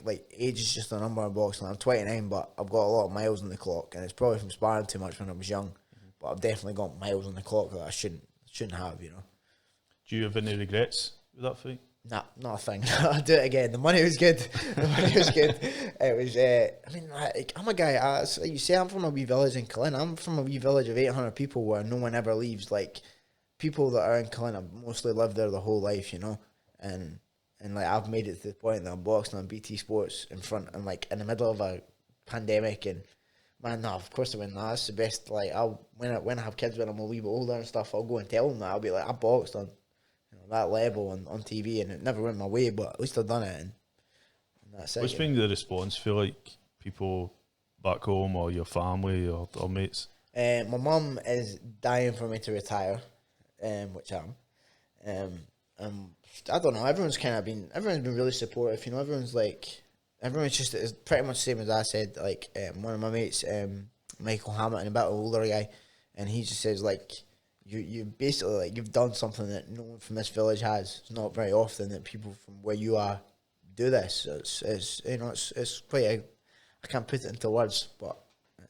like age is just a number in boxing. I'm 29, but I've got a lot of miles on the clock, and it's probably from sparring too much when I was young. But I've definitely got miles on the clock that I shouldn't have. You know. Do you have any regrets with that fight? Nah, not a thing. I'll do it again. The money was good. It was. I mean, like, I'm a guy. Like you say, I'm from a wee village in Camelon. I'm from a wee village of 800 people where no one ever leaves. Like, people that are in Camelon have mostly lived there the whole life, you know, and like I've made it to the point that I'm boxing on BT Sports in like in the middle of a pandemic, and man, no, of course I win. Nah, that's the best. Like, when I have kids when I'm a wee bit older and stuff, I'll go and tell them that. I'll be like, I boxed on that level on TV, and it never went my way, but at least I've done it, and that's it. What's been the response for like people back home or your family or mates? My mum is dying for me to retire, which I am. I don't know. Everyone's been really supportive. You know, everyone's just is pretty much the same as I said. Like, one of my mates, Michael Hamilton, a bit older guy, and he just says like, you basically like you've done something that no one from this village has. It's not very often that people from where you are do this. It's you know it's quite I can't put it into words, but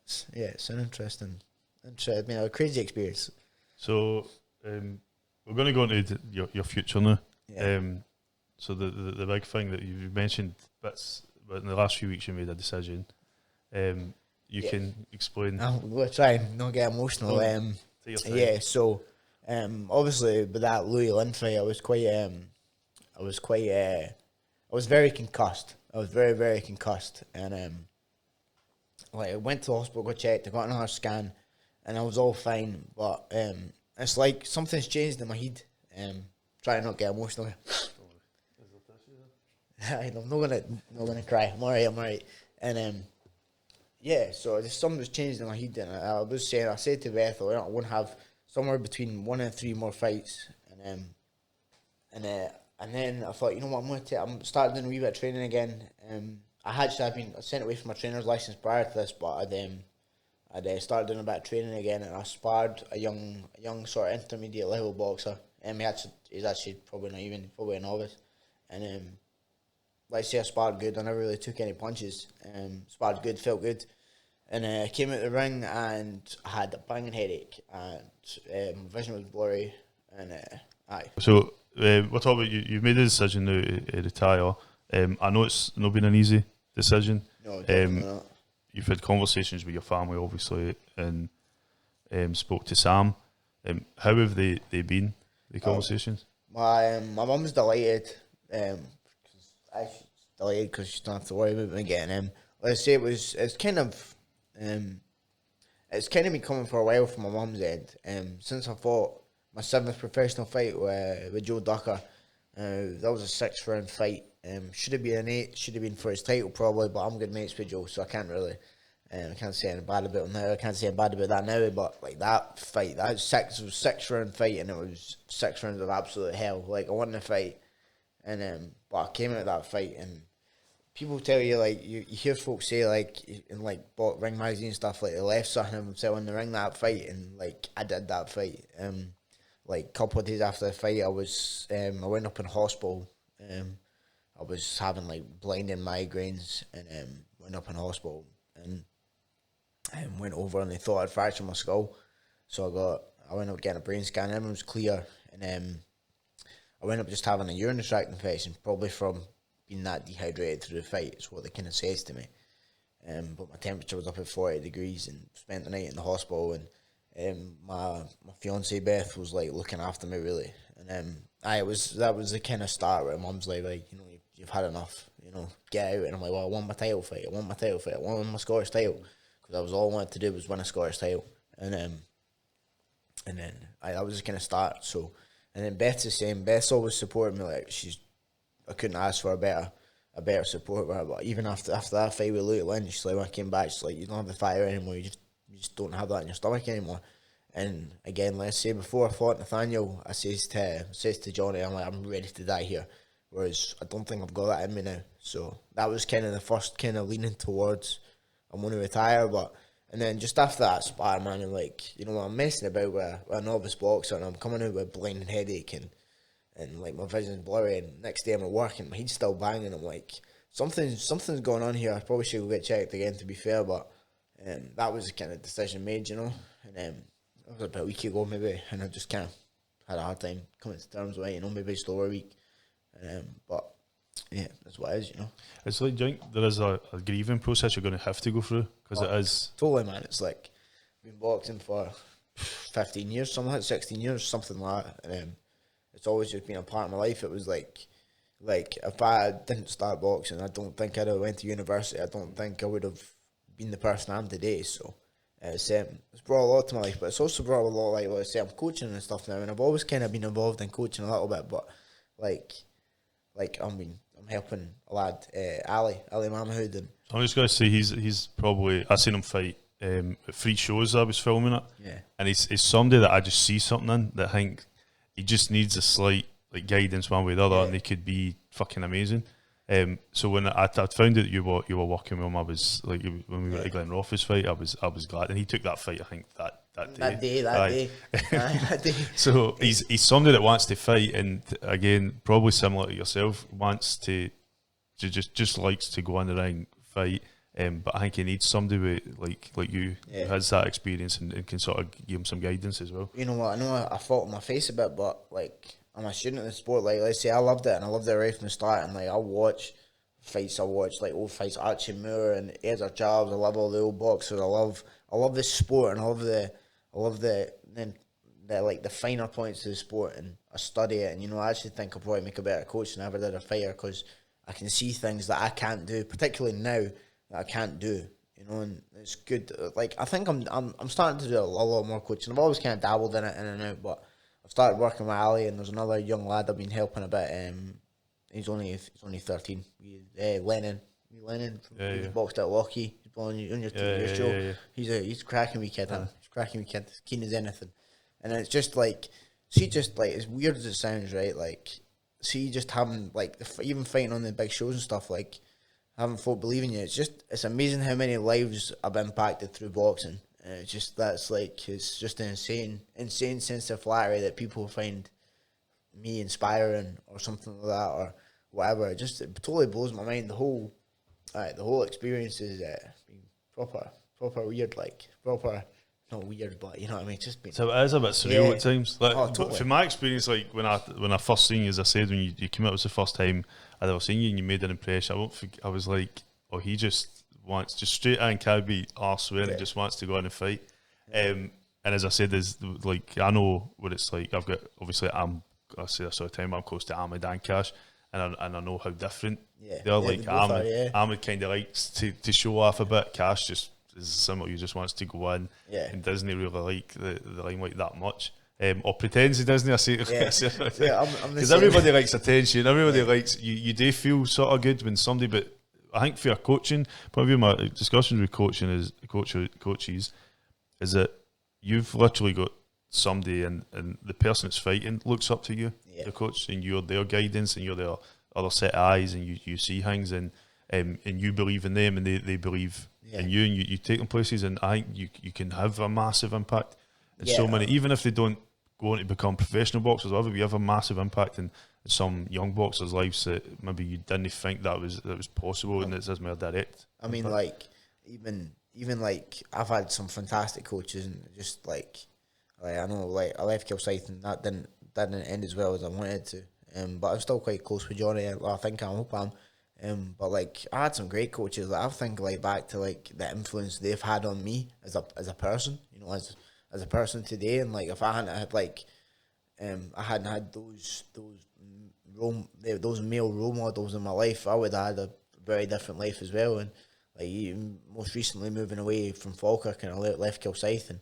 it's an interesting, a crazy experience. So we're going to go into your future now. Yeah. So the big thing that you mentioned bits, but in the last few weeks you made a decision. You can explain. We'll try and not get emotional. Yeah. So obviously with that Louis Lynn fight, I was very concussed. I was very, very concussed, and like I went to the hospital, got checked, I got another scan, and I was all fine. But it's like something's changed in my head. Try not to get emotional. I'm not gonna cry. I'm alright. And so just something was changed in my head, and I said to Beth, I want to have somewhere between 1 and 3 more fights, and then I thought, you know what, I'm starting doing a wee bit of training again. I'd been sent away from my trainer's license prior to this, but I'd started doing a bit of training again, and I sparred a young sort of intermediate level boxer. He's actually probably a novice, and like I say, I sparred good. I never really took any punches. Sparred good, felt good, and came out the ring and I had a banging headache, and my vision was blurry, and aye. So we're talking about you made a decision now to retire. I know it's not been an easy decision. No, definitely not. You've had conversations with your family, obviously, and spoke to Sam. How have they been, the conversations? My mum's delighted. She's delighted because she don't have to worry about me getting him. Let's say it's kind of been coming for a while from my mum's end. Since I fought my 7th professional fight with Joe Ducker, that was a 6-round fight. Should have been an 8. Should have been for his title probably, but I'm good mates with Joe, so I can't really. I can't say anything bad about him now. I can't say anything bad about that now. But like that fight, it was 6-round fight, and it was 6 rounds of absolute hell. Like I won the fight, and but I came out of that fight, and people tell you like you hear folks say like in like ring magazine and stuff like they left something of themselves in the ring that fight, and like I did that fight. Like a couple of days after the fight, I went up in hospital. I was having like blinding migraines, and went up in hospital, and went over and they thought I'd fractured my skull. So I went up getting a brain scan, everything was clear, and I went up just having a urinary tract infection, probably from being that dehydrated through the fight, is what they kind of says to me. But my temperature was up at 40 degrees, and spent the night in the hospital, and my fiancée Beth was like looking after me really, and that was the kind of start where mum's like you know, you've had enough, you know, get out. And I'm like, well, I won my title fight, I won my Scottish title, because that was all I wanted to do, was win a Scottish title, and then that was the kind of start. So, and then Beth's the same. Beth's always supported me. Like I couldn't ask for a better support with her. But even after that fight with Louis Lynch, she's like, when I came back, she's like, you don't have the fire anymore. You just just don't have that in your stomach anymore. And again, let's say before I fought Nathaniel, I says to Johnny, I'm ready to die here. Whereas I don't think I've got that in me now. So that was kind of the first kind of leaning towards I'm going to retire. And then just after that spar, man, I'm like, you know, I'm messing about with a novice boxer and I'm coming out with a blinding headache and like my vision's blurry, and next day I'm at work and my head's still banging. I'm like, something's going on here. I probably should go get checked again, to be fair, but that was the kind of decision made, you know. And it was about a week ago maybe, and I just kind of had a hard time coming to terms with it, you know, maybe a slower week. But yeah, that's what it is, you know. It's like, do you think there is a grieving process you're going to have to go through? Because it is. Totally, man. It's like, I've been boxing for 15 years, something like 16 years, something like that. And it's always just been a part of my life. It was like if I didn't start boxing, I don't think I'd have went to university. I don't think I would have been the person I am today. So it's brought a lot to my life, but it's also brought a lot, like I say, I'm coaching and stuff now, and I've always kind of been involved in coaching a little bit, but like I'm helping a lad, Ali Mahmood, and I'm just going to say he's probably, I seen him fight at 3 shows I was filming it, and he's somebody that I just see something in that I think he just needs a slight like guidance one way or the other, and he could be fucking amazing. So when I found out that you were working with him, I was like, when we were at Glen Roth's fight, I was glad, and he took that fight, I think that day. So he's somebody that wants to fight, and again, probably similar to yourself, wants to just likes to go in the ring, fight. But I think he needs somebody with, like you, who has that experience and can sort of give him some guidance as well. You know what? I know I fought in my face a bit, but like, I'm a student of the sport. Like, let's say I loved it, and I loved it right from the start. And like, I'll watch fights. I watch like old fights, Archie Moore and Ezra Charles. I love all the old boxers. I love this sport, and I love the like the finer points of the sport, and I study it. And you know, I actually think I'll probably make a better coach than I ever did a fighter, because I can see things that I can't do, particularly now, that I can't do. You know, and it's good. Like, I think I'm starting to do a lot more coaching. I've always kind of dabbled in it in and out, but I've started working with Ali, and there's another young lad I've been helping a bit. He's only 13. Lennon from boxed at Lockheed. He's on your show. Yeah. He's cracking me kid. He's cracking me kid. As keen as anything. And it's just like, see, just like, as weird as it sounds, right? Like, see, just having like even fighting on the big shows and stuff, like having folk believe in you. It's amazing how many lives I've impacted through boxing. It's just it's just an insane sense of flattery that people find me inspiring or something like that or whatever. It totally blows my mind. The whole experience is been proper weird, like proper. Not weird, but you know what I mean. It's just been. So it is a bit surreal at times. Like, totally. From my experience, like when I first seen you, as I said, when you came out, it was the first time I'd ever seen you, and you made an impression. I was like, oh, he just wants just straight in, can't be arseware, and just wants to go in and fight. And as I said, there's like, I know what it's like. I've got, obviously, I say this all the time, I'm close to Ahmed and Cash, and I know how different they are. Like, Ahmed kind of likes to show off a bit. Cash just is similar. He just wants to go in, and doesn't really like the limelight that much. Or pretends he doesn't. I say, because everybody likes attention. Everybody likes you. Do feel sort of good when somebody, but I think for your coaching, probably my discussions with coaches is that you've literally got somebody, and the person that's fighting looks up to you, the coach, and you're their guidance, and you're their other set of eyes, and you see things, and you believe in them, and they believe in you, and you take them places, and I think you can have a massive impact in so many, even if they don't go on to become professional boxers or whatever, you have a massive impact in some young boxers' lives that maybe you didn't think that was possible, and it's more direct. I mean, like even like I've had some fantastic coaches, and just like I know, like I left Kilsyth and that didn't end as well as I wanted to. But I'm still quite close with Johnny. I think I hope I'm. But like I had some great coaches. Like I think like back to like the influence they've had on me as a person, you know, as a person today. And like if I hadn't had like I hadn't had those male role models in my life, I would have had a very different life as well. And like most recently moving away from Falkirk, and I left Kilsyth,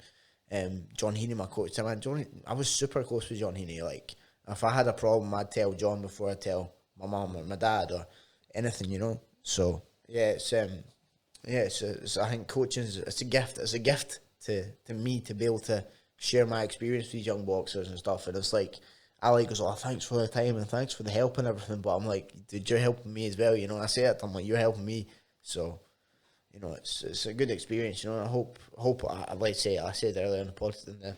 and John Heaney, my coach, I was super close with John Heaney. Like if I had a problem, I'd tell John before I tell my mum or my dad or anything, you know. So yeah, it's I think coaching it's a gift. It's a gift to me to be able to share my experience with these young boxers and stuff. And it's like, Ali goes, oh, thanks for the time and thanks for the help and everything. But I'm like, dude, you're helping me as well. You know, I say it, I'm like, you're helping me. So, you know, it's a good experience. You know, and I hope I'd like to say, I said earlier in the podcast,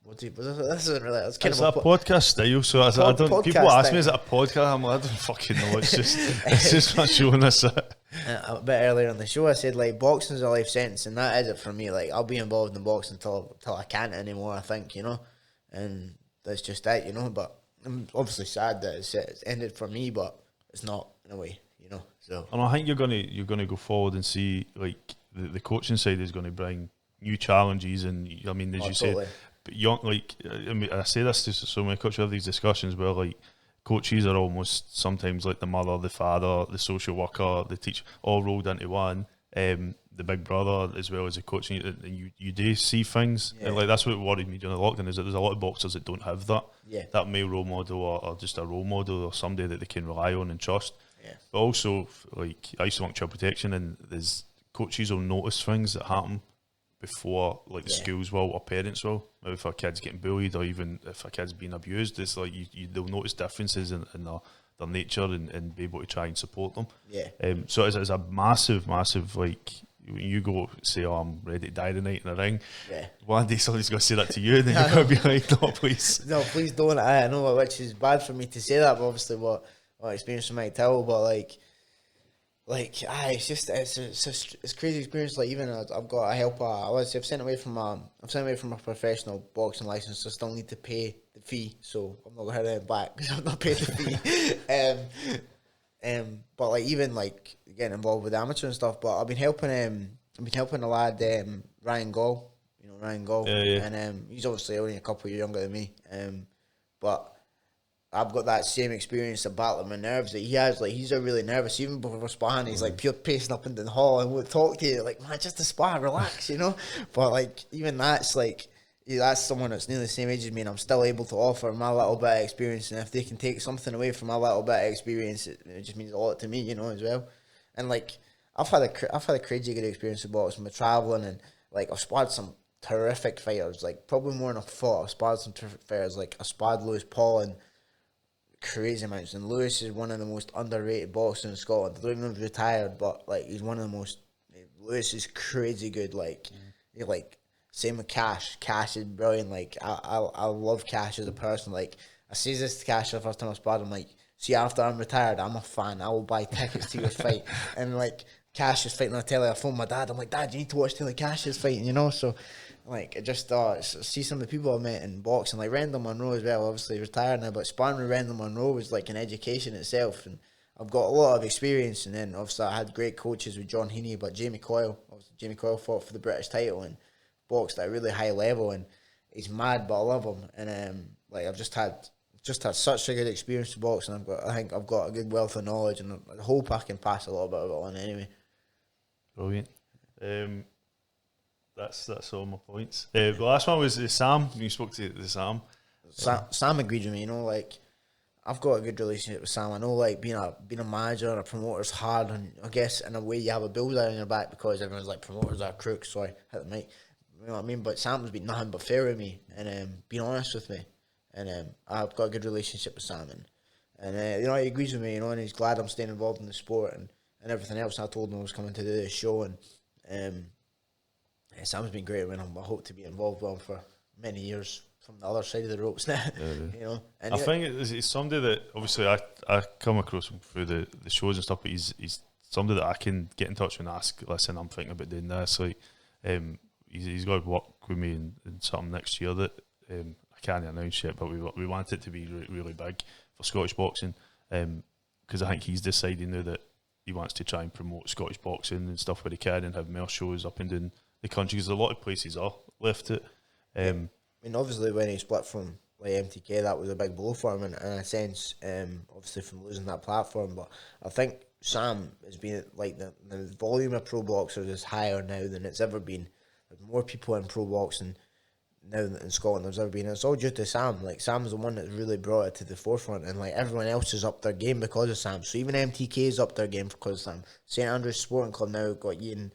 this isn't really, it's kind It's of a podcast style, so I don't. podcast People ask thing. me, is it a podcast? I'm like, I don't fucking know. It's just not showing us it. A bit earlier on the show, I said like boxing's a life sentence, and that is it for me. Like I'll be involved in boxing until I can't anymore. I think, you know, and that's just it, you know. But I'm obviously sad that it's ended for me, but it's not in a way, you know. So And I think you're gonna go forward and see like the coaching side is going to bring new challenges, and I mean, as you totally. said, but young, like I mean, I say this to so many coaches. Have these discussions where like coaches are almost sometimes like the mother, the father, the social worker, the teacher, all rolled into one. The big brother as well as the coaching, and you do see things, Yeah. and like that's what worried me during the lockdown, is that there's a lot of boxers that don't have that. Yeah. That male role model, or just a role model, or somebody that they can rely on and trust. Yeah. But also, like I used to work child protection, and there's coaches will notice things that happen before, like the Yeah. schools will or parents will. Maybe if a kid's getting bullied, or even if a kid's being abused, it's like they'll notice differences in their nature, and be able to try and support them. Yeah. So it's a massive, like, when you go say, oh, I'm ready to die tonight in a ring, Yeah. one day somebody's going to say that to you, and then you're going to be like, no, please. No, please don't. I know, which is bad for me to say that, but obviously what experience I might tell, but it's crazy experience. Like even I've got a helper. I've sent away from a professional boxing license. So I still need to pay the fee. So I'm not gonna have it back because I've not paid the fee. But like even like getting involved with amateur and stuff. But I've been helping a lad, Ryan Gall. You know Ryan Gall, Yeah. and he's obviously only a couple of years younger than me. But I've got that same experience of battling my nerves that he has. Like he's really nervous even before sparring. He's like pure pacing up into the hall and won't talk to you. Like, man, just a spar, relax, you know. But like even that's like that's someone that's nearly the same age as me, and I'm still able to offer my little bit of experience. And if they can take something away from my little bit of experience, it just means a lot to me, you know, as well. And like I've had a crazy good experience with boxing, with traveling, and like I've sparred some terrific fighters. Like probably more than I thought. I've sparred some terrific fighters. Like I sparred Lewis Paul and crazy amounts, and Lewis is one of the most underrated boxers in Scotland. I don't even know if he's retired, but like he's one of the most. Lewis is crazy good. Like, like same with Cash. Cash is brilliant. Like I love Cash as a person. Like I say this to Cash the first time I sparred him. Like, see, after I'm retired, I'm a fan. I will buy tickets to your fight. And like Cash is fighting on the telly. I phone my dad. I'm like, Dad, you need to watch Taylor Cash is fighting. You know, so. Like, I just see some of the people I met in boxing, like Rendell Monroe as well, obviously retired now, but sparring with Rendell Monroe was like an education itself, and I've got a lot of experience. And then obviously I had great coaches with John Heaney, but Jamie Coyle fought for the British title and boxed at a really high level, and he's mad, but I love him. And like I've just had such a good experience with boxing. I think I've got a good wealth of knowledge, and I hope I can pass a little bit of it on anyway. Brilliant. That's all my points. The last one was Sam. You spoke to the Sam. Sam agreed with me. You know, like I've got a good relationship with Sam. I know, like being a manager and a promoter is hard, and I guess in a way you have a bullseye on your back because everyone's like promoters are crooks. So I hit the mic. You know what I mean? But Sam's been nothing but fair with me and being honest with me, and I've got a good relationship with Sam, and you know he agrees with me. You know, and he's glad I'm staying involved in the sport and everything else. And I told him I was coming to do this show, and Sam's been great with him. I hope to be involved with him for many years from the other side of the ropes now. You know, and I think it's somebody that obviously I come across him through the shows and stuff, but he's somebody that I can get in touch with and ask, listen, I'm thinking about doing this. Like, he's got to work with me in something next year that I can't announce yet, but we want it to be really big for Scottish boxing, because I think he's deciding now that he wants to try and promote Scottish boxing and stuff where he can, and have more shows up and down the country, because a lot of places are left it. I mean, obviously when he split from like MTK, that was a big blow for him in a sense, obviously from losing that platform. But I think Sam has been like the volume of pro boxers is higher now than it's ever been. There's more people in pro boxing now in Scotland than there's ever been. And it's all due to Sam. Like Sam's the one that's really brought it to the forefront, and like everyone else has upped their game because of Sam. So even MTK's upped their game because of Sam. St Andrews Sporting Club now got Ian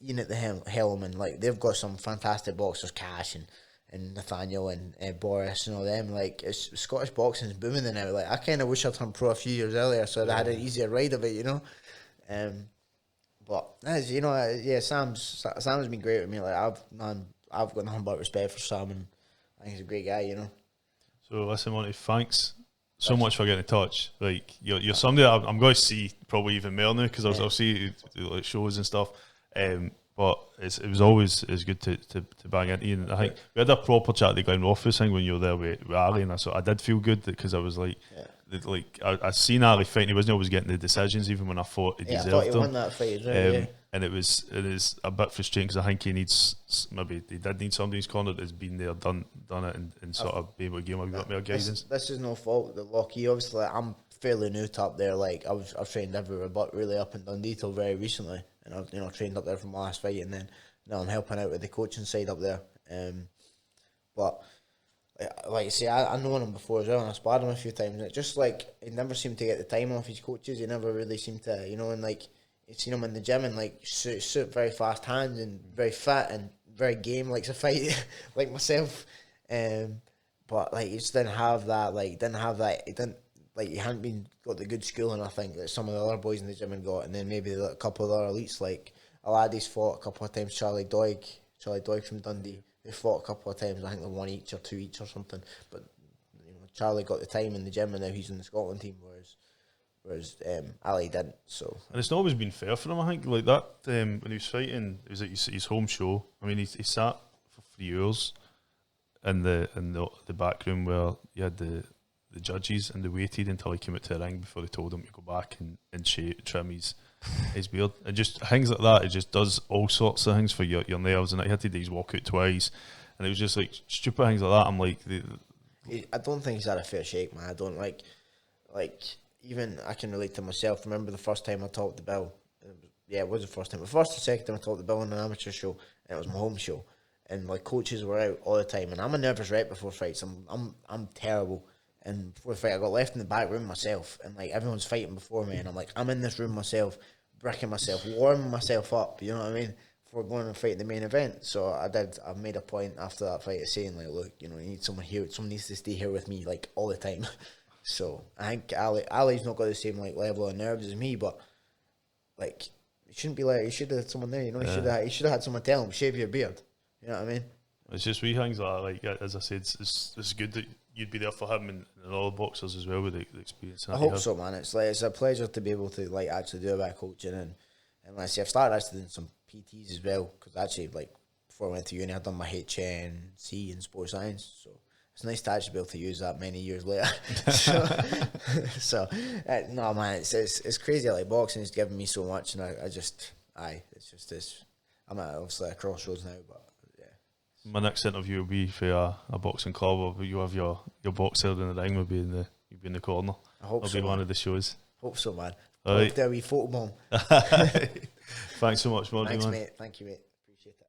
Ian at the Hellman, like they've got some fantastic boxers, Cash and Nathaniel and Boris and all them. Like Scottish boxing's booming now. Like I kind of wish I'd turned pro a few years earlier, so I had an easier ride of it, you know. But as you know, Sam's been great with me. Like I've got nothing but respect for Sam, and I think he's a great guy, you know. So listen, Monty, thanks so much for getting in touch. Like you're somebody that I'm going to see probably even more now, because I'll see you like shows and stuff. But it was always good to bang into you. And I think we had a proper chat at the Glen office thing when you were there with Ali, and I did feel good because I was like, I seen Ali fight, and he wasn't always getting the decisions, even when I thought he deserved them. I thought he won that fight as well. And it is a bit frustrating because I think he did need somebody in his corner that's been there, done it, and sort of be able to give him a bit more guidance. This is no fault that Lockie. Obviously, like, I'm fairly new to up there. Like I've trained everywhere, but really up in Dundee till very recently, and I've trained up there from my last fight, and then now I'm helping out with the coaching side up there. But like I say, I known him before as well, and I sparred him a few times. And it just like he never seemed to get the time off his coaches. He never really seemed to, and like you've seen him in the gym and like shoot very fast hands and very fit and very game, likes a fight like myself. But like he just didn't have that. He hadn't been got the good schooling, I think, that some of the other boys in the gym had got, and then maybe a couple of the other elites, like Aladis fought a couple of times, Charlie Doig from Dundee. They fought a couple of times. I think they won each or two each or something. But Charlie got the time in the gym, and now he's in the Scotland team, whereas Ali didn't. So, and it's not always been fair for him. I think like that when he was fighting, it was at his home show. I mean, he sat for 3 hours in the back room where you had the judges, and they waited until he came out to the ring before they told him to go back and trim his beard, and just things like that. It just does all sorts of things for your nerves, and he had to do his walkout twice, and it was just like stupid things like that. I'm like, I don't think he's had a fair shake, man. I don't like even I can relate to myself. Remember the first time I topped the bill? It was the first time. The first or second time I topped the bill on an amateur show, and it was my home show, and my coaches were out all the time, and I'm a nervous wreck before fights. I'm terrible. And before the fight, I got left in the back room myself, and like everyone's fighting before me, and I'm like, I'm in this room myself, bricking myself, warming myself up, you know what I mean, before going and fighting the main event. So I made a point after that fight of saying like, look, you need someone here, someone needs to stay here with me like all the time. So I think Ali's not got the same like level of nerves as me, but like it shouldn't be like, he should have had someone there, he should have had someone tell him, shave your beard, you know what I mean. It's just wee things like that. Like as I said, it's good that you'd be there for him and all the boxers as well with the experience. I hope so, man. It's a pleasure to be able to like actually do a bit of coaching, and like I say, I've started actually doing some PTs as well, because actually like before I went to uni, I'd done my HNC in sports science, so it's nice to actually be able to use that many years later. No, man, it's crazy. Like boxing has given me so much, and I'm at obviously a crossroads now, but. My next interview will be for a boxing club, or you have your boxer in the ring. Will be in the corner. I hope I'll so. be one of the shows. Hope so, man. All right. There we photo bomb. Thanks so much, Monty. Thanks, mate. Thank you, mate. Appreciate it.